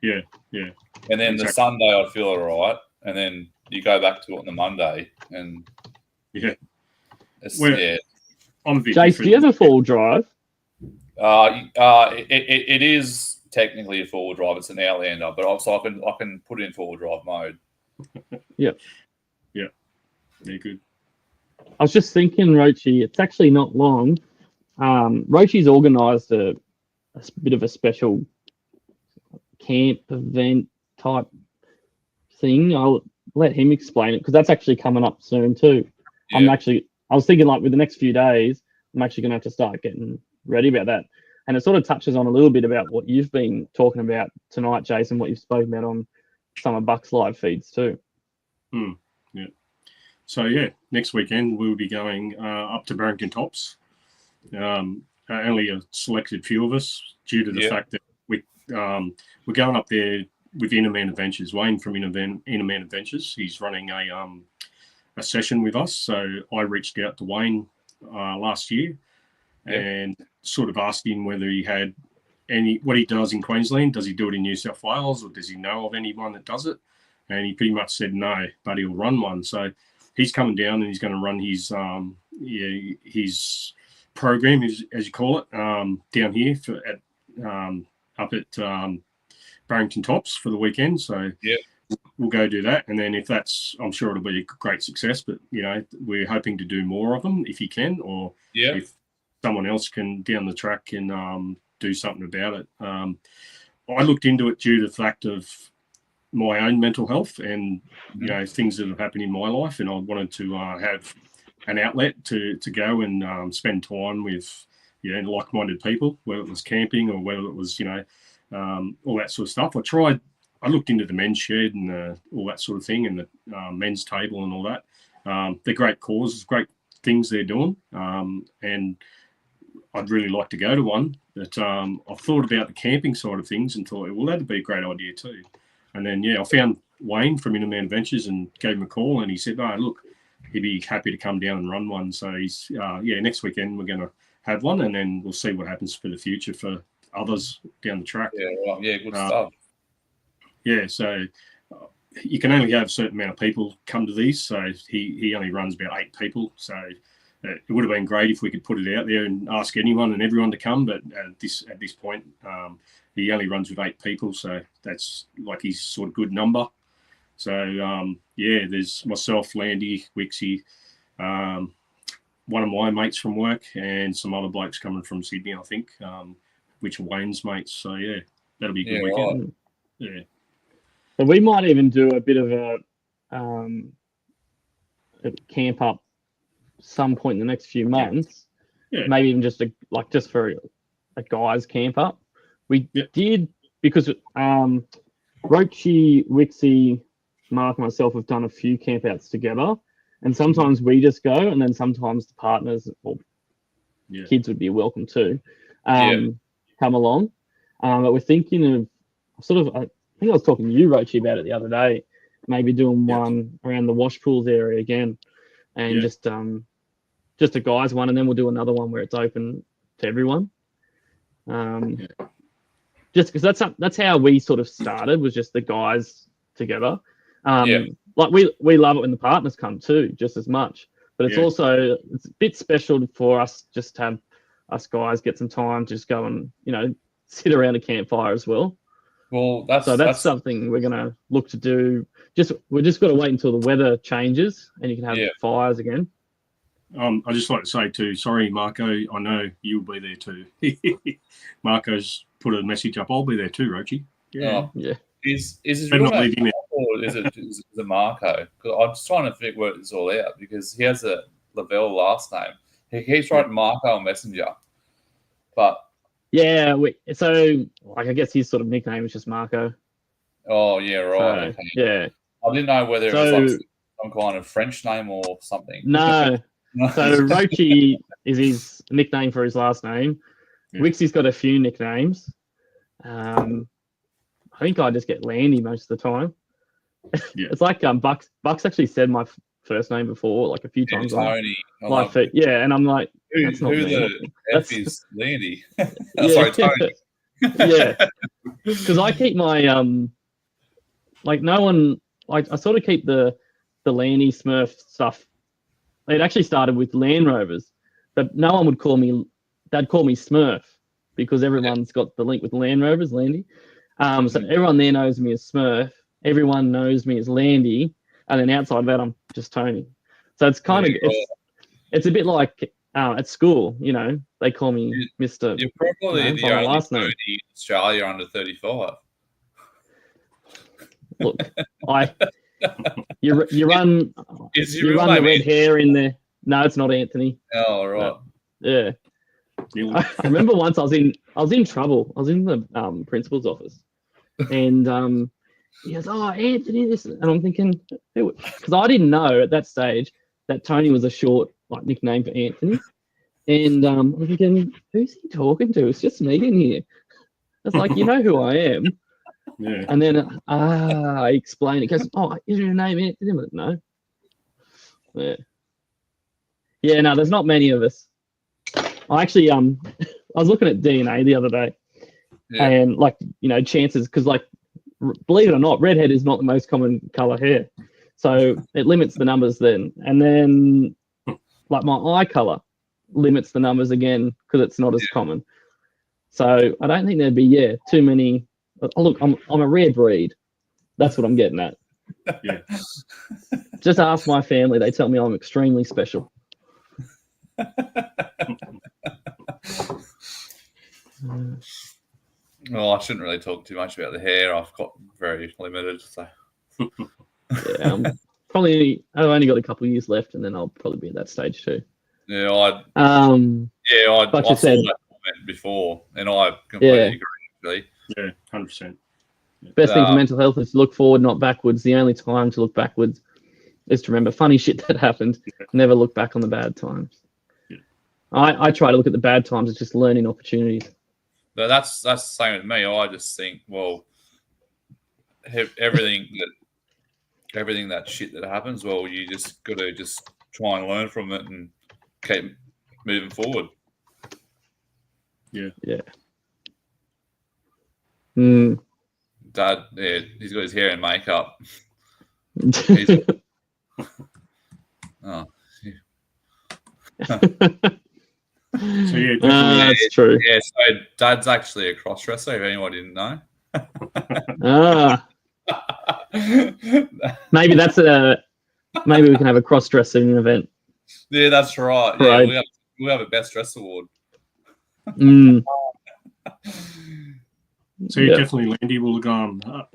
And then the Sunday I'd feel all right, and then you go back to it on the Monday, and I'm a bit Jace, do you have a full drive? It is technically a four-wheel drive. It's an Outlander, but also I can put it in four-wheel drive mode. Yeah, they're good. I was just thinking, Roachy, it's actually not long. Roachy's organised a bit of a special camp event type thing. I'll let him explain it because that's actually coming up soon too. Yeah. I was thinking like with the next few days, I'm actually going to have to start getting ready about that. And it sort of touches on a little bit about what you've been talking about tonight, Jason, what you've spoken about on some of Buck's live feeds too. Yeah. So, next weekend we'll be going up to Barrington Tops. Only a selected few of us due to the fact that we're going up there with Inner Man Adventures. Wayne from Inner Man Adventures, he's running a session with us. So I reached out to Wayne last year and sort of asked him whether he had what he does in Queensland. Does he do it in New South Wales, or does he know of anyone that does it? And he pretty much said no, but he'll run one. So he's coming down and he's going to run his program, as you call it, down here up at Barrington Tops for the weekend. So we'll go do that, and then if that's, I'm sure it'll be a great success. But we're hoping to do more of them if you can, or if someone else can down the track can do something about it. I looked into it due to the fact of my own mental health and things that have happened in my life, and I wanted to have an outlet to go and spend time with like-minded people, whether it was camping or whether it was all that sort of stuff. I looked into the men's shed and all that sort of thing, and the men's table and all that. They're great causes, great things they're doing, and I'd really like to go to one. But I've thought about the camping side of things and thought, well, that'd be a great idea too. And then, I found Wayne from Inner Man Adventures and gave him a call, and he said, "Oh, look, he'd be happy to come down and run one." So he's, next weekend we're going to have one, and then we'll see what happens for the future for others down the track. Good stuff. So you can only have a certain amount of people come to these. So he only runs about 8 people. So it would have been great if we could put it out there and ask anyone and everyone to come. But at this point, he only runs with 8 people. So that's like his sort of good number. So, there's myself, Landy, Wixie, one of my mates from work, and some other blokes coming from Sydney, I think, which are Wayne's mates. So, that'll be a good weekend. Right. Yeah. So we might even do a bit of camp up some point in the next few months. Maybe even just for a guys camp up. We did, because Rochi, Wixie, Mark, and myself have done a few camp outs together, and sometimes we just go, and then sometimes the partners or kids would be welcome too, come along. But we're thinking of I think I was talking to you, Rochi, about it the other day, maybe doing one around the wash pools area again, and just a guys one, and then we'll do another one where it's open to everyone. Just because that's how we sort of started, was just the guys together. Like we love it when the partners come too, just as much. But it's also it's a bit special for us just to have us guys get some time to just go and sit around a campfire as well. Well, that's something we're gonna look to do. We're just got to wait until the weather changes and you can have fires again. I just like to say too, sorry, Marco, I know you'll be there too. Marco's put a message up. I'll be there too, Rochi. Is his real name or is it Marco? Because I'm just trying to figure work this all out, because he has a Lavelle last name. He keeps writing Marco on Messenger, but I guess his sort of nickname is just Marco. Oh yeah, right. So, yeah, I didn't know whether it was like some kind of French name or something. No. So Rochi is his nickname for his last name. Wixie's got a few nicknames. I think I just get Landy most of the time. It's like Bucks actually said my first name before, like a few times. Tony. And I'm like, that's not who Landy. the F is Landy? Sorry, Tony. Because I keep my no one, I sort of keep the Landy Smurf stuff. It actually started with Land Rovers, but no one would call me. They'd call me Smurf because everyone's got the link with Land Rovers, Landy. So everyone there knows me as Smurf. Everyone knows me as Landy, and then outside of that, I'm just Tony. So it's kind of it's a bit like at school, they call me Mr. You're probably the only last name in Australia under 35. Look, you run the red hair in there. No, it's not Anthony. Oh, right. Yeah. I remember once I was in trouble. I was in the principal's office, and he goes, "Oh, Anthony, this," and I'm thinking, because I didn't know at that stage that Tony was a short nickname for Anthony, and I'm thinking, who's he talking to? It's just me in here. It's like, you know who I am. Yeah. And then I explain it. He goes, "Oh, is your name Anthony?" I'm like, no. Yeah. No, there's not many of us. I actually I was looking at DNA the other day, and chances, because believe it or not, redhead is not the most common color hair, so it limits the numbers then. And then my eye color limits the numbers again because it's not as common. So I don't think there'd be too many. Oh, look, I'm a rare breed. That's what I'm getting at. Yeah. Just ask my family; they tell me I'm extremely special. Well, I shouldn't really talk too much about the hair. I've got very limited. So. I've only got a couple of years left, and then I'll probably be at that stage too. Yeah, I saw that comment before, and I completely agree. Actually. Yeah, 100%. Best thing for mental health is to look forward, not backwards. The only time to look backwards is to remember funny shit that happened. Never look back on the bad times. Yeah. I try to look at the bad times as just learning opportunities. But that's the same with me. I just think, well, everything that shit that happens, well, you just got to just try and learn from it and keep moving forward. Yeah. Yeah. Dad, he's got his hair and makeup. Oh. So that's true. Yeah, so Dad's actually a cross-dresser, if anyone didn't know. Maybe maybe we can have a cross-dressing event. Yeah, that's right. Yeah, we'll have a best dress award. So definitely, Landy, will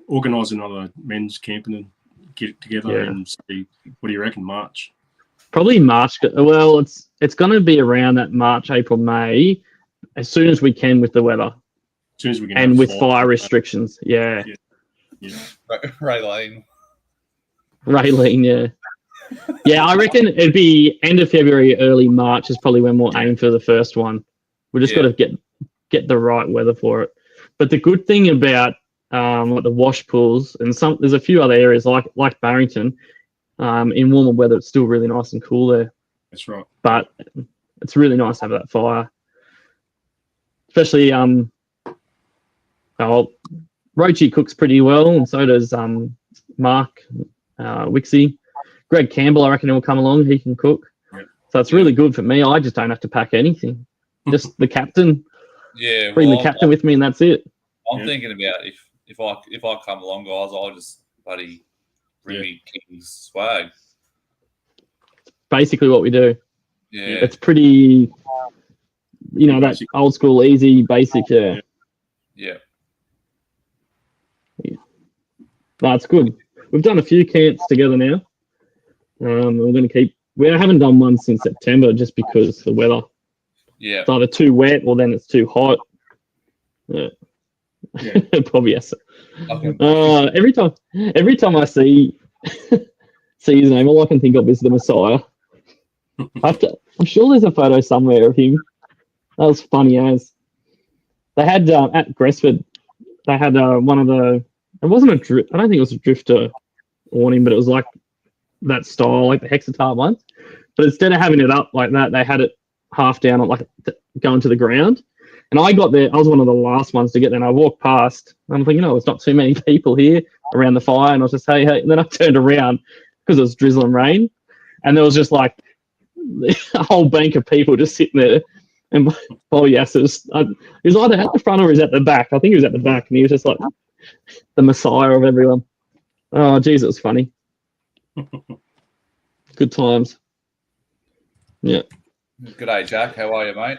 organise another men's camping and get it together and see, what do you reckon, March? Probably March. Well, it's going to be around that March, April, May, as soon as we can with the weather. As soon as we can. And with fire restrictions, yeah. Raylene, yeah. Yeah, I reckon it'd be end of February, early March is probably when we'll aim for the first one. We just got to get the right weather for it. But the good thing about like the wash pools and there's a few other areas like Barrington, in warmer weather it's still really nice and cool there. That's right. But it's really nice to have that fire, especially Roachy cooks pretty well, and so does Mark Wixie. Greg Campbell, I reckon he'll come along. He can cook, so it's really good for me. I just don't have to pack anything. Just the captain. Yeah, bring the captain with me, and that's it. I'm thinking about if I come along, guys, I'll just bloody bring me King's swag. Basically, what we do. Yeah, it's pretty. That old school, easy, basic. Yeah. That's good. We've done a few camps together now. We're going to keep. We haven't done one since September just because of the weather. Yeah. It's either too wet or then it's too hot. Yeah. Probably yes. Okay. Every time I see his name, all I can think of is the Messiah. I'm sure there's a photo somewhere of him. That was funny as. They had at Gresford. They had one of the. It wasn't a drift. I don't think it was a drifter awning, but it was like that style, like the Hexatart ones. But instead of having it up like that, they had it half down, like going to the ground. And I got there. I was one of the last ones to get there. And I walked past. And I'm thinking, there's not too many people here around the fire. And I was just, hey. And then I turned around because it was drizzling rain, and there was just like a whole bank of people just sitting there. And it was either at the front or he was at the back. I think he was at the back, and he was just like the Messiah of everyone. Oh, geez, it was funny. Good times. Yeah. G'day, Jack. How are you, mate?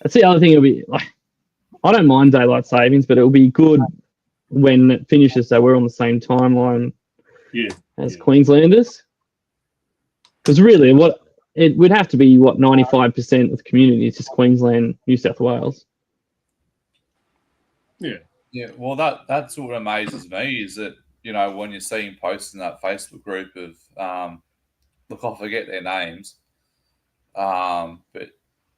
That's the other thing. It'll be like, I don't mind daylight savings, but it'll be good when it finishes so we're on the same timeline as Queenslanders. Because really, it would have to be 95% of the community is just Queensland, New South Wales. Yeah. Yeah. Well, that's what amazes me is that when you're seeing posts in that Facebook group of look, I forget their names, but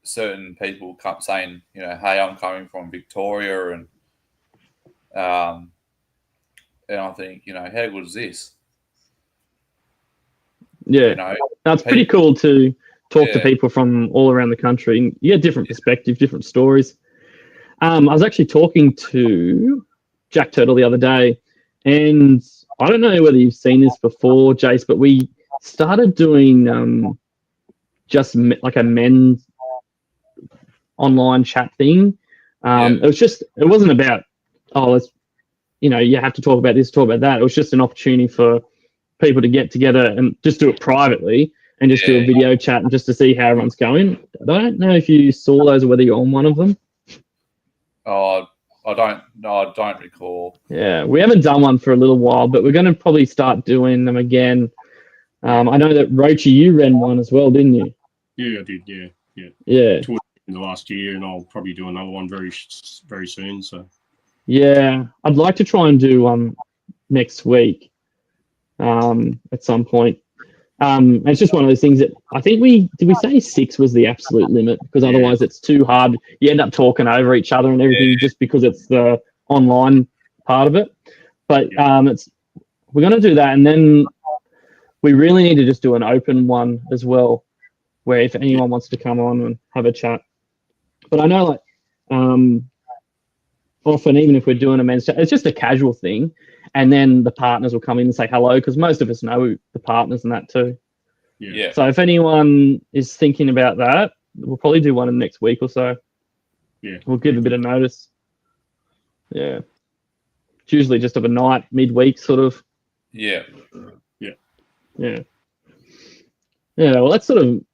certain people come saying, hey, I'm coming from Victoria, and I think, how good is this? Yeah, that's pretty cool to talk to people from all around the country. You get different perspectives, different stories. I was actually talking to Jack Turtle the other day, and I don't know whether you've seen this before, Jace, but we started doing just like a men's online chat thing. It wasn't about, you have to talk about this, talk about that. It was just an opportunity for people to get together and just do it privately and just do a video chat and just to see how everyone's going. I don't know if you saw those or whether you're on one of them. Oh, I don't recall. Yeah, we haven't done one for a little while, but we're going to probably start doing them again. I know that Roachy, you ran one as well, didn't you? Yeah, I did. Yeah. In the last year, and I'll probably do another one very, very soon. So. Yeah, I'd like to try and do one next week, at some point. It's just one of those things that I think we say 6 was the absolute limit, because otherwise it's too hard. You end up talking over each other and everything just because it's the online part of it. But we're going to do that, and then we really need to just do an open one as well, where if anyone wants to come on and have a chat. But I know, often, even if we're doing a men's chat, it's just a casual thing, and then the partners will come in and say hello, because most of us know the partners and that too. Yeah. So if anyone is thinking about that, we'll probably do one in the next week or so. Yeah. We'll give a bit of notice. Yeah. It's usually just of a night, midweek sort of. Yeah. Yeah. Yeah, well, that's sort of,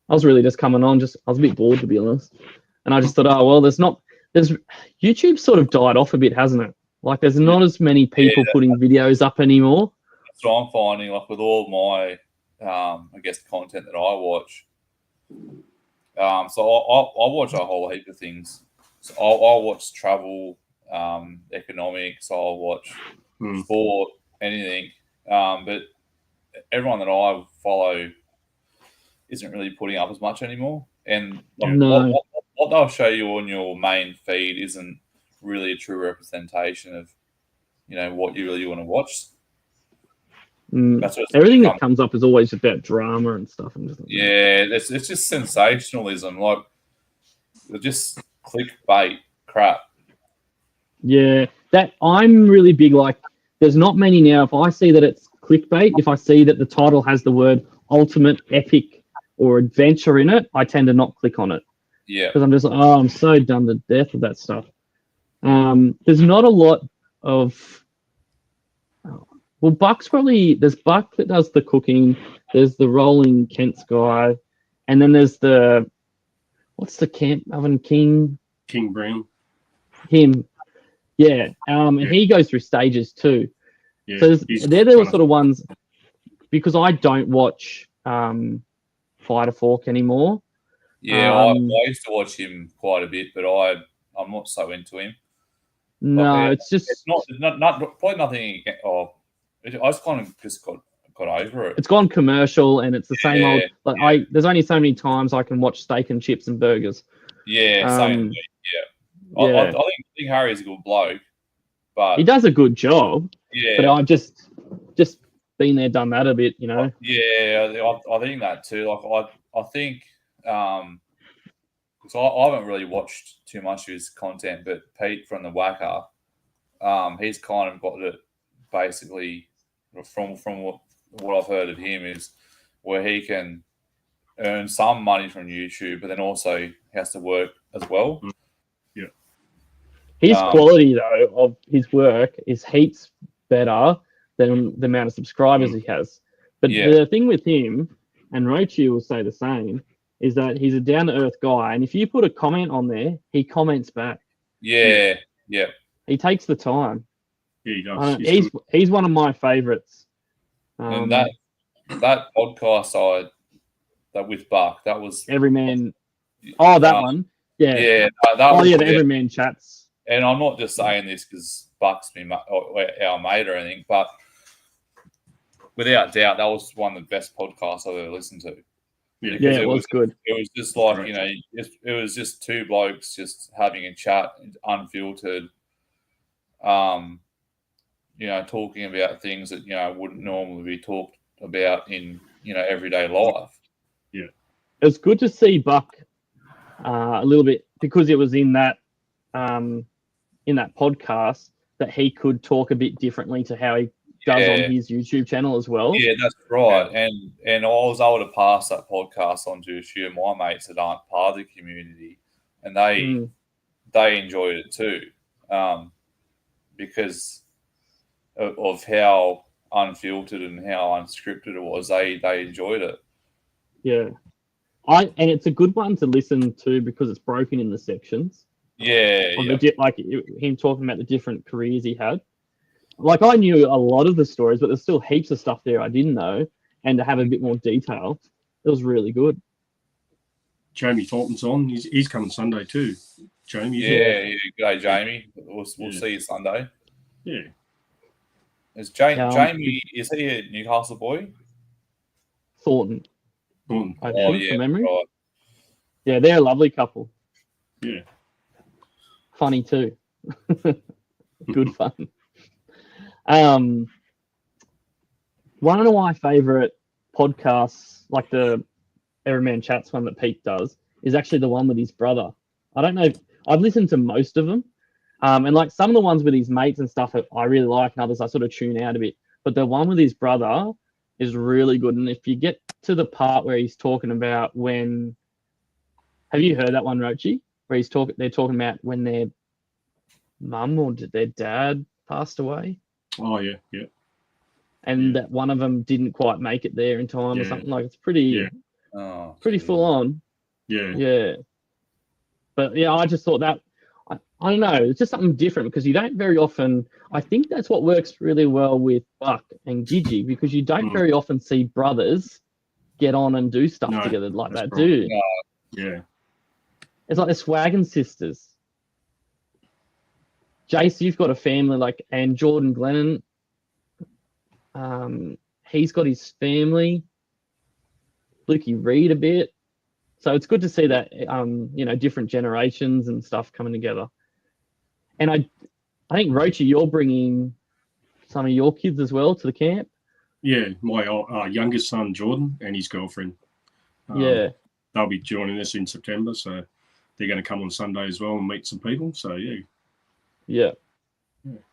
I was really just coming on, I was a bit bored, to be honest. And I just thought, YouTube sort of died off a bit, hasn't it? Like there's not as many people putting videos up anymore. what I'm finding. Like with all my, I guess, content that I watch. So I watch a whole heap of things. So I'll watch travel, economics. I'll watch sport, anything. But everyone that I follow isn't really putting up as much anymore. And what they'll show you on your main feed isn't really a true representation of, what you really want to watch. Everything that comes up is always about drama and stuff. It's just sensationalism. Like, they're just clickbait crap. Yeah, that I'm really big. Like, there's not many now. If I see that it's clickbait, if I see that the title has the word ultimate, epic, or adventure in it, I tend to not click on it. Yeah. Because I'm just like, I'm so done to death with that stuff. There's not a lot of... Well, there's Buck that does the cooking. There's the Rolling Kents guy. And then there's what's the Camp Oven King? King Brown. Him. Yeah. And he goes through stages too. Yeah, so they're the sort of ones, because I don't watch Fighter Fork anymore. Yeah, I used to watch him quite a bit, but I'm not so into him. No, it's not probably nothing. I just kind of just got over it. It's gone commercial, and it's the same old. Like there's only so many times I can watch steak and chips and burgers. Yeah, same. I think Harry is a good bloke, but he does a good job. Yeah, but I've just been there, done that a bit, Yeah, I think that too. Like I think because I haven't really watched too much of his content, but Pete from the Whacker, he's kind of got it basically from what I've heard of him is where he can earn some money from YouTube, but then also has to work as well. Yeah. His quality though of his work is heaps better than the amount of subscribers he has. But the thing with him, and Rochi will say the same, is that he's a down-to-earth guy, and if you put a comment on there, he comments back. Yeah. He takes the time. Yeah, he does. He's one of my favourites. And that podcast that with Buck, that was Everyman. Oh, that one. Yeah. Yeah. The Everyman chats. And I'm not just saying this because Buck's our mate or anything, but without doubt, that was one of the best podcasts I've ever listened to. Yeah, it was good. It was just like, it was just two blokes just having a chat, unfiltered, talking about things that, wouldn't normally be talked about in, everyday life. Yeah. It was good to see Buck a little bit, because it was in that podcast that he could talk a bit differently to how he does on his YouTube channel as well. Yeah, that's right. And I was able to pass that podcast on to a few of my mates that aren't part of the community, and they enjoyed it too, because of how unfiltered and how unscripted it was. They enjoyed it. Yeah, and it's a good one to listen to because it's broken in the sections. Like him talking about the different careers he had. Like, I knew a lot of the stories, but there's still heaps of stuff there I didn't know, and to have a bit more detail, it was really good. Jamie Thornton's on. He's coming Sunday too. Jamie. Yeah. Good day, Jamie. We'll see you Sunday. Yeah. Is Jamie? Is he a Newcastle boy? Thornton. From memory. Right. Yeah, they're a lovely couple. Yeah. Funny too. Good fun. One of my favourite podcasts, like the Everyman Chats one that Pete does, is actually the one with his brother. I don't know. I've listened to most of them. And like some of the ones with his mates and stuff I really like, and others I sort of tune out a bit. But the one with his brother is really good. And if you get to the part where he's talking about when... Have you heard that one, Rochi? Where they're talking about when their mum or their dad passed away? Oh, yeah. And that one of them didn't quite make it there in time or something. Like, it's pretty full on. Yeah. But yeah, I just thought that I don't know. It's just something different because you don't very often. I think that's what works really well with Buck and Gigi because you don't very often see brothers get on and do stuff together like that, do you? Yeah. It's like the Swaggin sisters. Jace, you've got a family and Jordan Glennon. He's got his family. Lukey Reed a bit. So it's good to see that, different generations and stuff coming together. And I think, Rochi, you're bringing some of your kids as well to the camp. Yeah, my youngest son, Jordan, and his girlfriend. Yeah. They'll be joining us in September, so they're going to come on Sunday as well and meet some people. So, yeah. Yeah.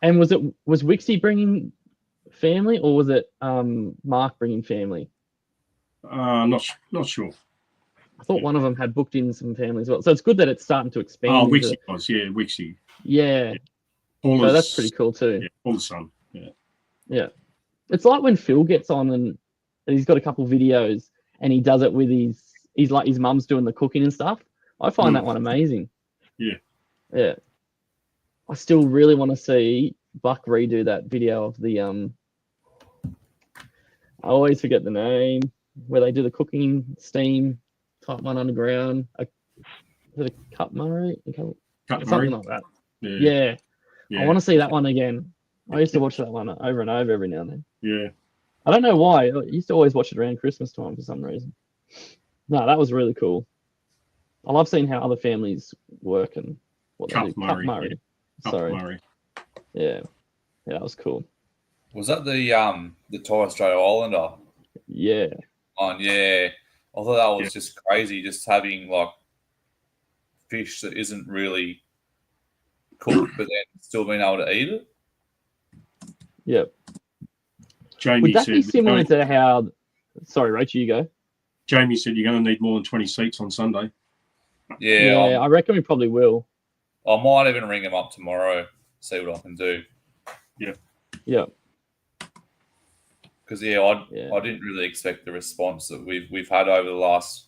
And was Wixie bringing family or was it Mark bringing family? Not sure. I thought one of them had booked in some family as well. So it's good that it's starting to expand. Oh, Wixie was, yeah, Wixie. Yeah. So that's pretty cool too. Yeah, Paul's son. Yeah. Yeah. It's like when Phil gets on and he's got a couple videos and he does it with he's like his mum's doing the cooking and stuff. I find that one amazing. Yeah. Yeah. I still really want to see Buck redo that video of the I always forget the name where they do the cooking steam type one underground. Is it a Cup Murray? Something like that. Yeah. I want to see that one again. I used to watch that one over and over every now and then. Yeah. I don't know why. I used to always watch it around Christmas time for some reason. No, that was really cool. I love seeing how other families work and what they do. Cup Murray. Yeah. Sorry. Cup Murray. Yeah, that was cool. Was that the Torres Strait Islander? Yeah. Yeah. I thought that was just crazy, just having fish that isn't really cooked, but then still being able to eat it. Yep. Jamie Would that be similar to how? Sorry, Rachel, you go. Jamie said you're going to need more than 20 seats on Sunday. Yeah, I reckon we probably will. I might even ring him up tomorrow, see what I can do. Yeah. Because I didn't really expect the response that we've had over the last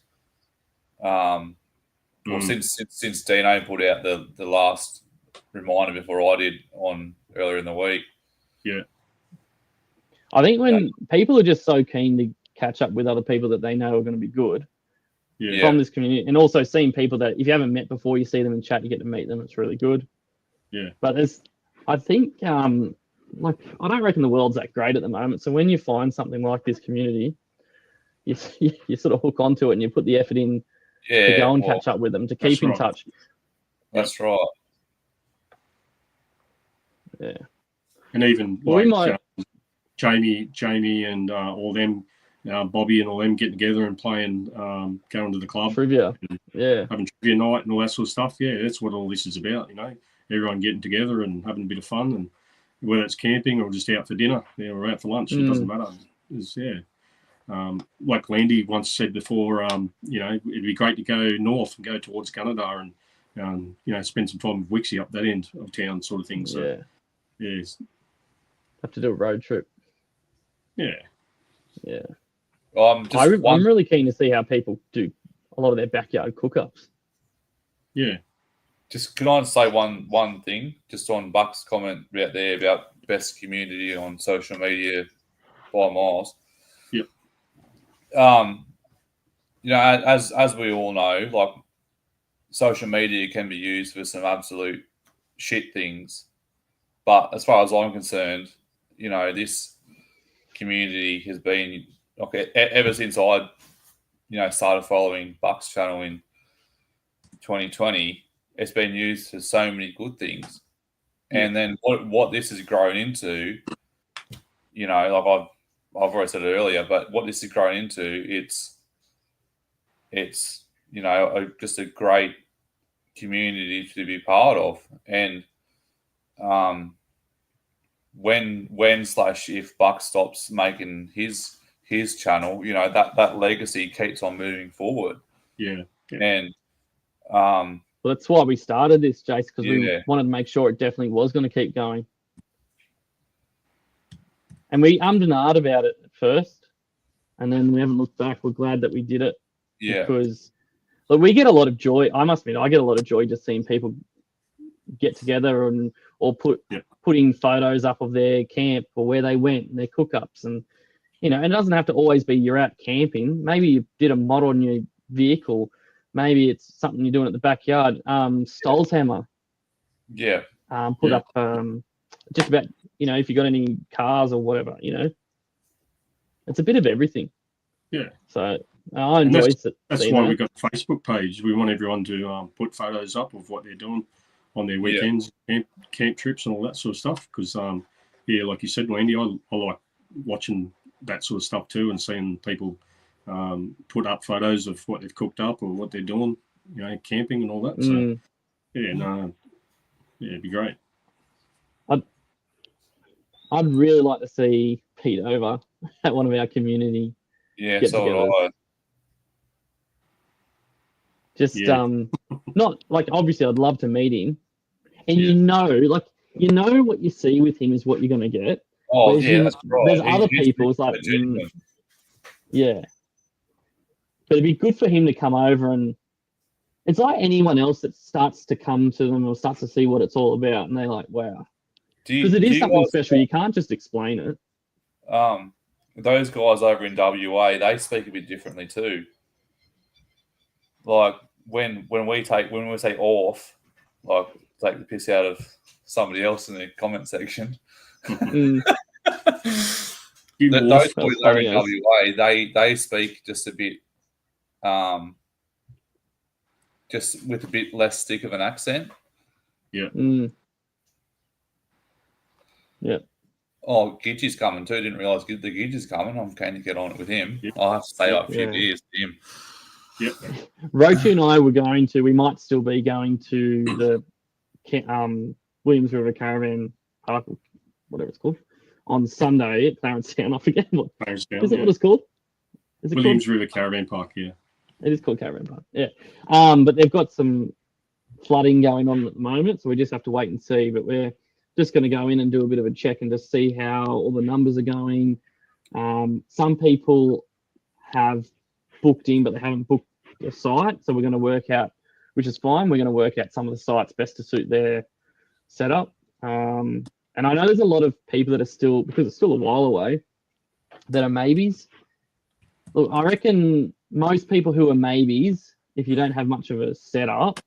since Dino put out the last reminder before I did on earlier in the week. Yeah. I think when people are just so keen to catch up with other people that they know are going to be good from this community, and also seeing people that if you haven't met before, you see them in chat, you get to meet them. It's really good. Yeah. But I think I don't reckon the world's that great at the moment. So when you find something like this community, you sort of hook onto it and you put the effort in to go and catch up with them, to keep in touch. That's right. Yeah. And even Jamie and all them, Bobby and all them getting together and playing, going to the club. Trivia. Having trivia night and all that sort of stuff. Yeah, that's what all this is about, Everyone getting together and having a bit of fun, and whether it's camping or just out for dinner, or out for lunch, it doesn't matter. Like Landy once said before, it'd be great to go north and go towards Gunnedah and spend some time with Wixie up that end of town, sort of thing. So have to do a road trip. Yeah. I'm really keen to see how people do a lot of their backyard cook-ups. Yeah. Just can I say one thing, just on Buck's comment out there about best community on social media by miles. Yep. As we all know, social media can be used for some absolute shit things. But as far as I'm concerned, this community has been ever since I, started following Buck's channel in 2020. It's been used for so many good things, and then what this has grown into, I've already said it earlier, but what this has grown into, it's just a great community to be part of, and if Buck stops making his channel, that legacy keeps on moving forward. Yeah. And well, that's why we started this, Jace, because we wanted to make sure it definitely was going to keep going. And we ummed and ahed about it at first, and then we haven't looked back. We're glad that we did it. Yeah. Because we get a lot of joy. I must admit, I get a lot of joy just seeing people get together or putting photos up of their camp or where they went and their cook-ups. And, you know, and it doesn't have to always be you're out camping. Maybe you did a mod on your vehicle. Maybe it's something you're doing at the backyard. Stoles hammer. Yeah. Put up just about, you know, if you got any cars or whatever, you know. It's a bit of everything. Yeah. So I enjoy it. That's why we got a Facebook page. We want everyone to put photos up of what they're doing on their weekends, camp trips and all that sort of stuff. Because, like you said, Wendy, I like watching that sort of stuff too and seeing people put up photos of what they've cooked up or what they're doing, you know, camping and all that. So, it'd be great. I'd really like to see Pete over at one of our community. Yeah, get so together. would I. Just not like obviously I'd love to meet him, and you know what you see with him is what you're gonna get. Oh yeah, that's right. There's other people. It's like but it'd be good for him to come over, and it's like anyone else that starts to come to them or starts to see what it's all about, and they're like, wow, because it is something special. You can't just explain it. Those guys over in WA, they speak a bit differently too. Like when we say off, like take the piss out of somebody else in the comment section. Those boys over in WA, they speak just a bit, just with a bit less stick of an accent. Yeah. Yeah. Oh, Gidgey's coming too. Didn't realise the Gidgey's coming. I'm keen to get on it with him. Yep. I'll have to stay up a few years with him. Yep. Roach and I we might still be going to the Williams River Caravan Park, whatever it's called, on Sunday at Clarencestown. I forget what. Clarencestown, is it what it's called? Is it Williams River Caravan Park, yeah. It is called Caravan Park, yeah. But they've got some flooding going on at the moment, so we just have to wait and see. But we're just going to go in and do a bit of a check and just see how all the numbers are going. Some people have booked in, but they haven't booked the site. So we're going to work out, which is fine. We're going to work out some of the sites best to suit their setup. And I know there's a lot of people that are still, because it's still a while away, that are maybes. Look, I reckon most people who are maybes, if you don't have much of a setup,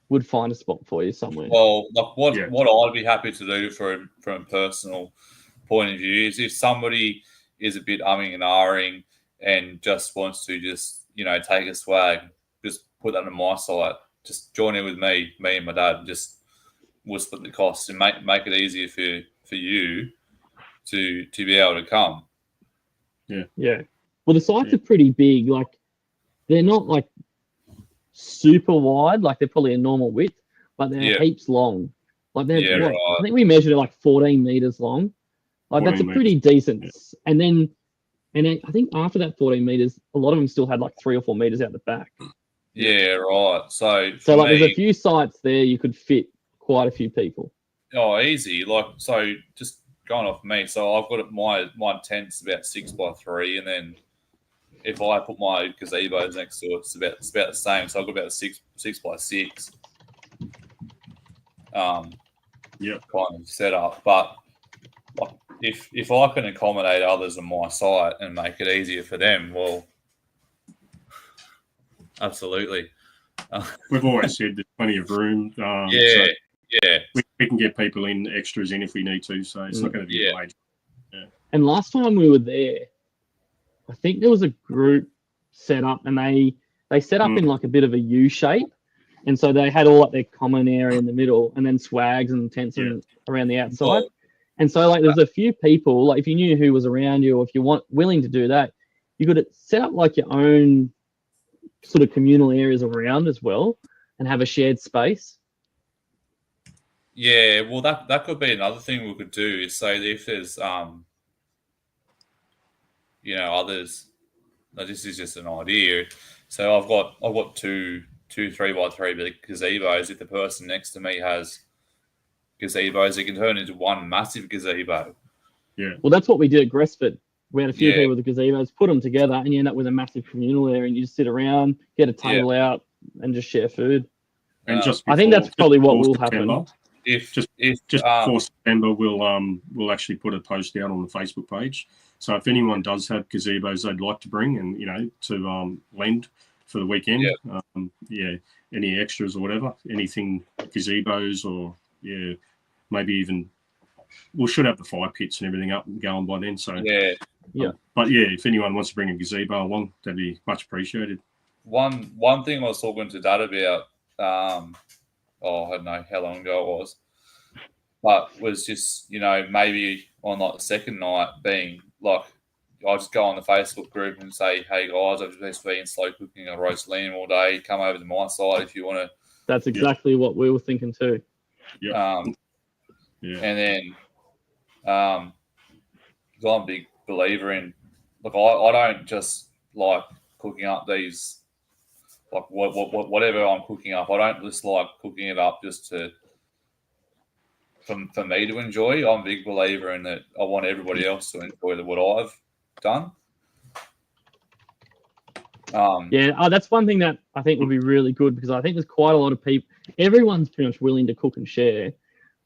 would find a spot for you somewhere. Well, like what I'd be happy to do from a personal point of view is if somebody is a bit umming and ahhing and just wants to just, you know, take a swag, just put that on my site, just join in with me and my dad, just we'll split the costs and make it easier for you to be able to come. Yeah. Yeah. Well, the sites are pretty big. Like, they're not like super wide, like they're probably a normal width, but they're heaps long. Like they're right. I think we measured it like 14 meters long. Like that's a pretty decent. And then I think after that 14 meters, a lot of them still had like 3 or 4 meters out the back. Yeah, right. So like there's a few sites there you could fit quite a few people. Oh, easy. Like, so just going off me. So I've got my tent's about 6x3, and then if I put my gazebos next to it, it's about the same. So I've got about a 6x6. Kind of setup. But like, if I can accommodate others on my site and make it easier for them, well, absolutely. We've always said there's plenty of room. We can get people extras in if we need to. So it's not going to be major. Yeah. And last time we were there, I think there was a group set up, and they set up in like a bit of a U shape, and so they had all like their common area in the middle, and then swags and tents around the outside. And so like there's a few people, like if you knew who was around you, or if you willing to do that, you could set up like your own sort of communal areas around as well, and have a shared space. Yeah, well, that could be another thing we could do is say that if there's others. No, this is just an idea. So I've got two 3x3 gazebos. If the person next to me has gazebos, it can turn into one massive gazebo. Yeah. Well, that's what we did at Gresford. We had a few people with the gazebos, put them together, and you end up with a massive communal area, and you just sit around, get a table out, and just share food. And just I think that's probably what will happen. Just before September, we'll actually put a post out on the Facebook page. So if anyone does have gazebos they'd like to bring and to lend for the weekend, any extras or whatever, anything gazebos or maybe even we should have the fire pits and everything up and going by then. So but if anyone wants to bring a gazebo along, that'd be much appreciated. One thing I was talking to Dad about, I don't know how long ago it was, but was just maybe on like the second night being like, I'll just go on the Facebook group and say, hey guys, I've just been slow cooking a roast lamb all day. Come over to my side if you want to. That's exactly what we were thinking too. And then, I'm a big believer in, look, I don't just like cooking up these, like whatever I'm cooking up. I don't just like cooking it up just for me to enjoy. I'm a big believer in that. I want everybody else to enjoy what I've done. That's one thing that I think would be really good, because I think there's quite a lot of people. Everyone's pretty much willing to cook and share,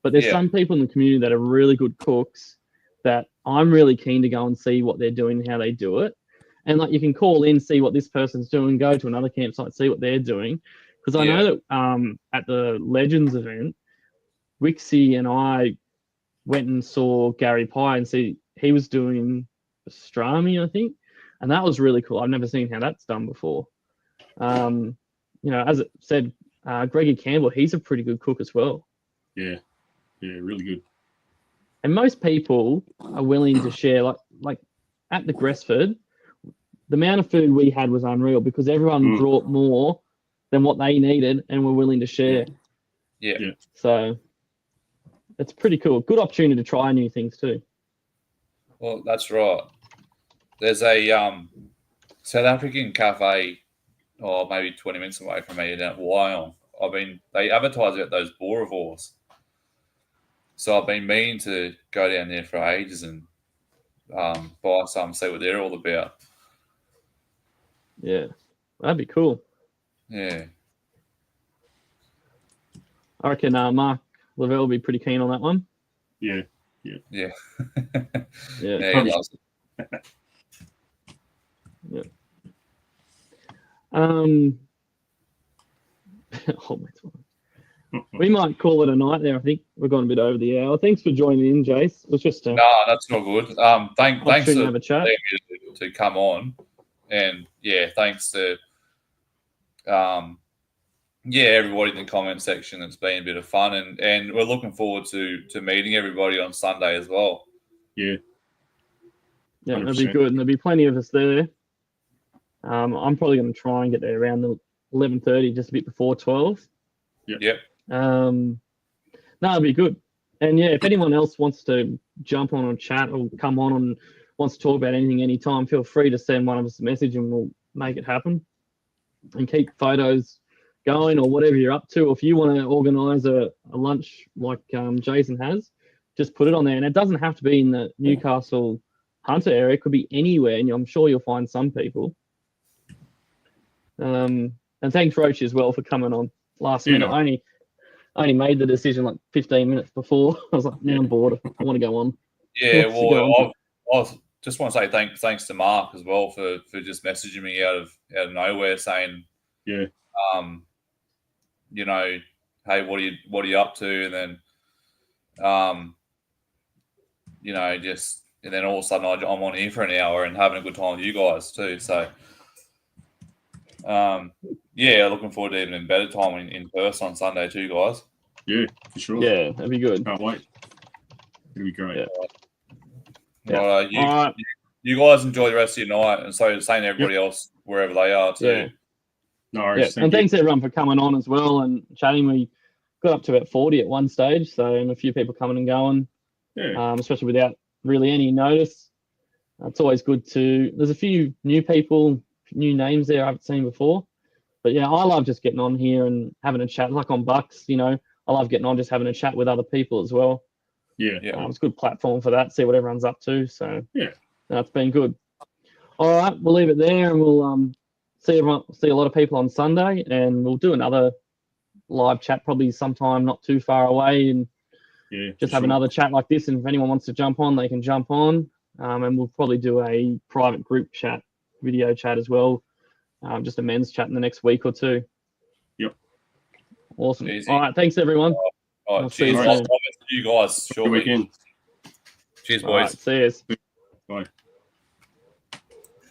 but there's some people in the community that are really good cooks that I'm really keen to go and see what they're doing and how they do it. And like, you can call in, see what this person's doing, go to another campsite, see what they're doing. Because I know that at the Legends event, Wixie and I went and saw Gary Pye and see he was doing pastrami, I think. And that was really cool. I've never seen how that's done before. As it said, Greggy Campbell, he's a pretty good cook as well. Yeah, really good. And most people are willing to share. Like at the Gresford, the amount of food we had was unreal because everyone brought more than what they needed and were willing to share. Yeah. So it's pretty cool. Good opportunity to try new things too. Well, that's right. There's a South African cafe, maybe 20 minutes away from me down at Wyong. They advertise about those boerewors. So I've been meaning to go down there for ages and buy some, see what they're all about. Yeah, that'd be cool. Yeah. I reckon Mark Lavelle will be pretty keen on that one. Yeah. Yeah, he loves it. Yeah. We might call it a night there. I think we've gone a bit over the hour. Thanks for joining in, Jace. It was just no, that's not good. Thanks for have a chat. To come on, and thanks to everybody in the comment section. It's been a bit of fun, and we're looking forward to meeting everybody on Sunday as well. Yeah, that'd be good, and there'll be plenty of us there. I'm probably going to try and get there around the 11:30, just a bit before 12. Yep. It'd be good. And if anyone else wants to jump on a chat or come on and wants to talk about anything anytime, feel free to send one of us a message and we'll make it happen. And keep photos going or whatever you're up to. Or if you want to organise a lunch like Jason has, just put it on there. And it doesn't have to be in the Newcastle Hunter area. It could be anywhere, and I'm sure you'll find some people. And thanks, Roach, as well, for coming on last minute. I only made the decision like 15 minutes before. I was like, now I'm bored. I want to go on. Yeah, I just want to say thanks to Mark as well for just messaging me out of nowhere saying, hey, what are you up to? And then, and then all of a sudden I'm on here for an hour and having a good time with you guys too. So, looking forward to even better time in person on Sunday too, guys. Yeah, for sure. Yeah, that'd be good. Can't wait. It'll be great. Yeah. You guys enjoy the rest of your night, and so same to everybody else wherever they are too. Yeah. No worries. And thanks everyone for coming on as well and chatting. We got up to about 40 at one stage, so and a few people coming and going. Yeah. Especially without really any notice. It's always good to. There's a few new people, new names there I haven't seen before. But I love just getting on here and having a chat. Like on Bucks, I love getting on, just having a chat with other people as well. Yeah. It's a good platform for that. See what everyone's up to. So it's been good. All right, we'll leave it there, and we'll see a lot of people on Sunday, and we'll do another live chat probably sometime not too far away, and just have another chat like this. And if anyone wants to jump on, they can jump on. And we'll probably do a private group chat, video chat as well, just a men's chat in the next week or two. Yep. Awesome. Easy. All right, thanks everyone. All right, cheers. I'll comment to you guys shortly. Weekend. Cheers, All boys. right, see you. Bye.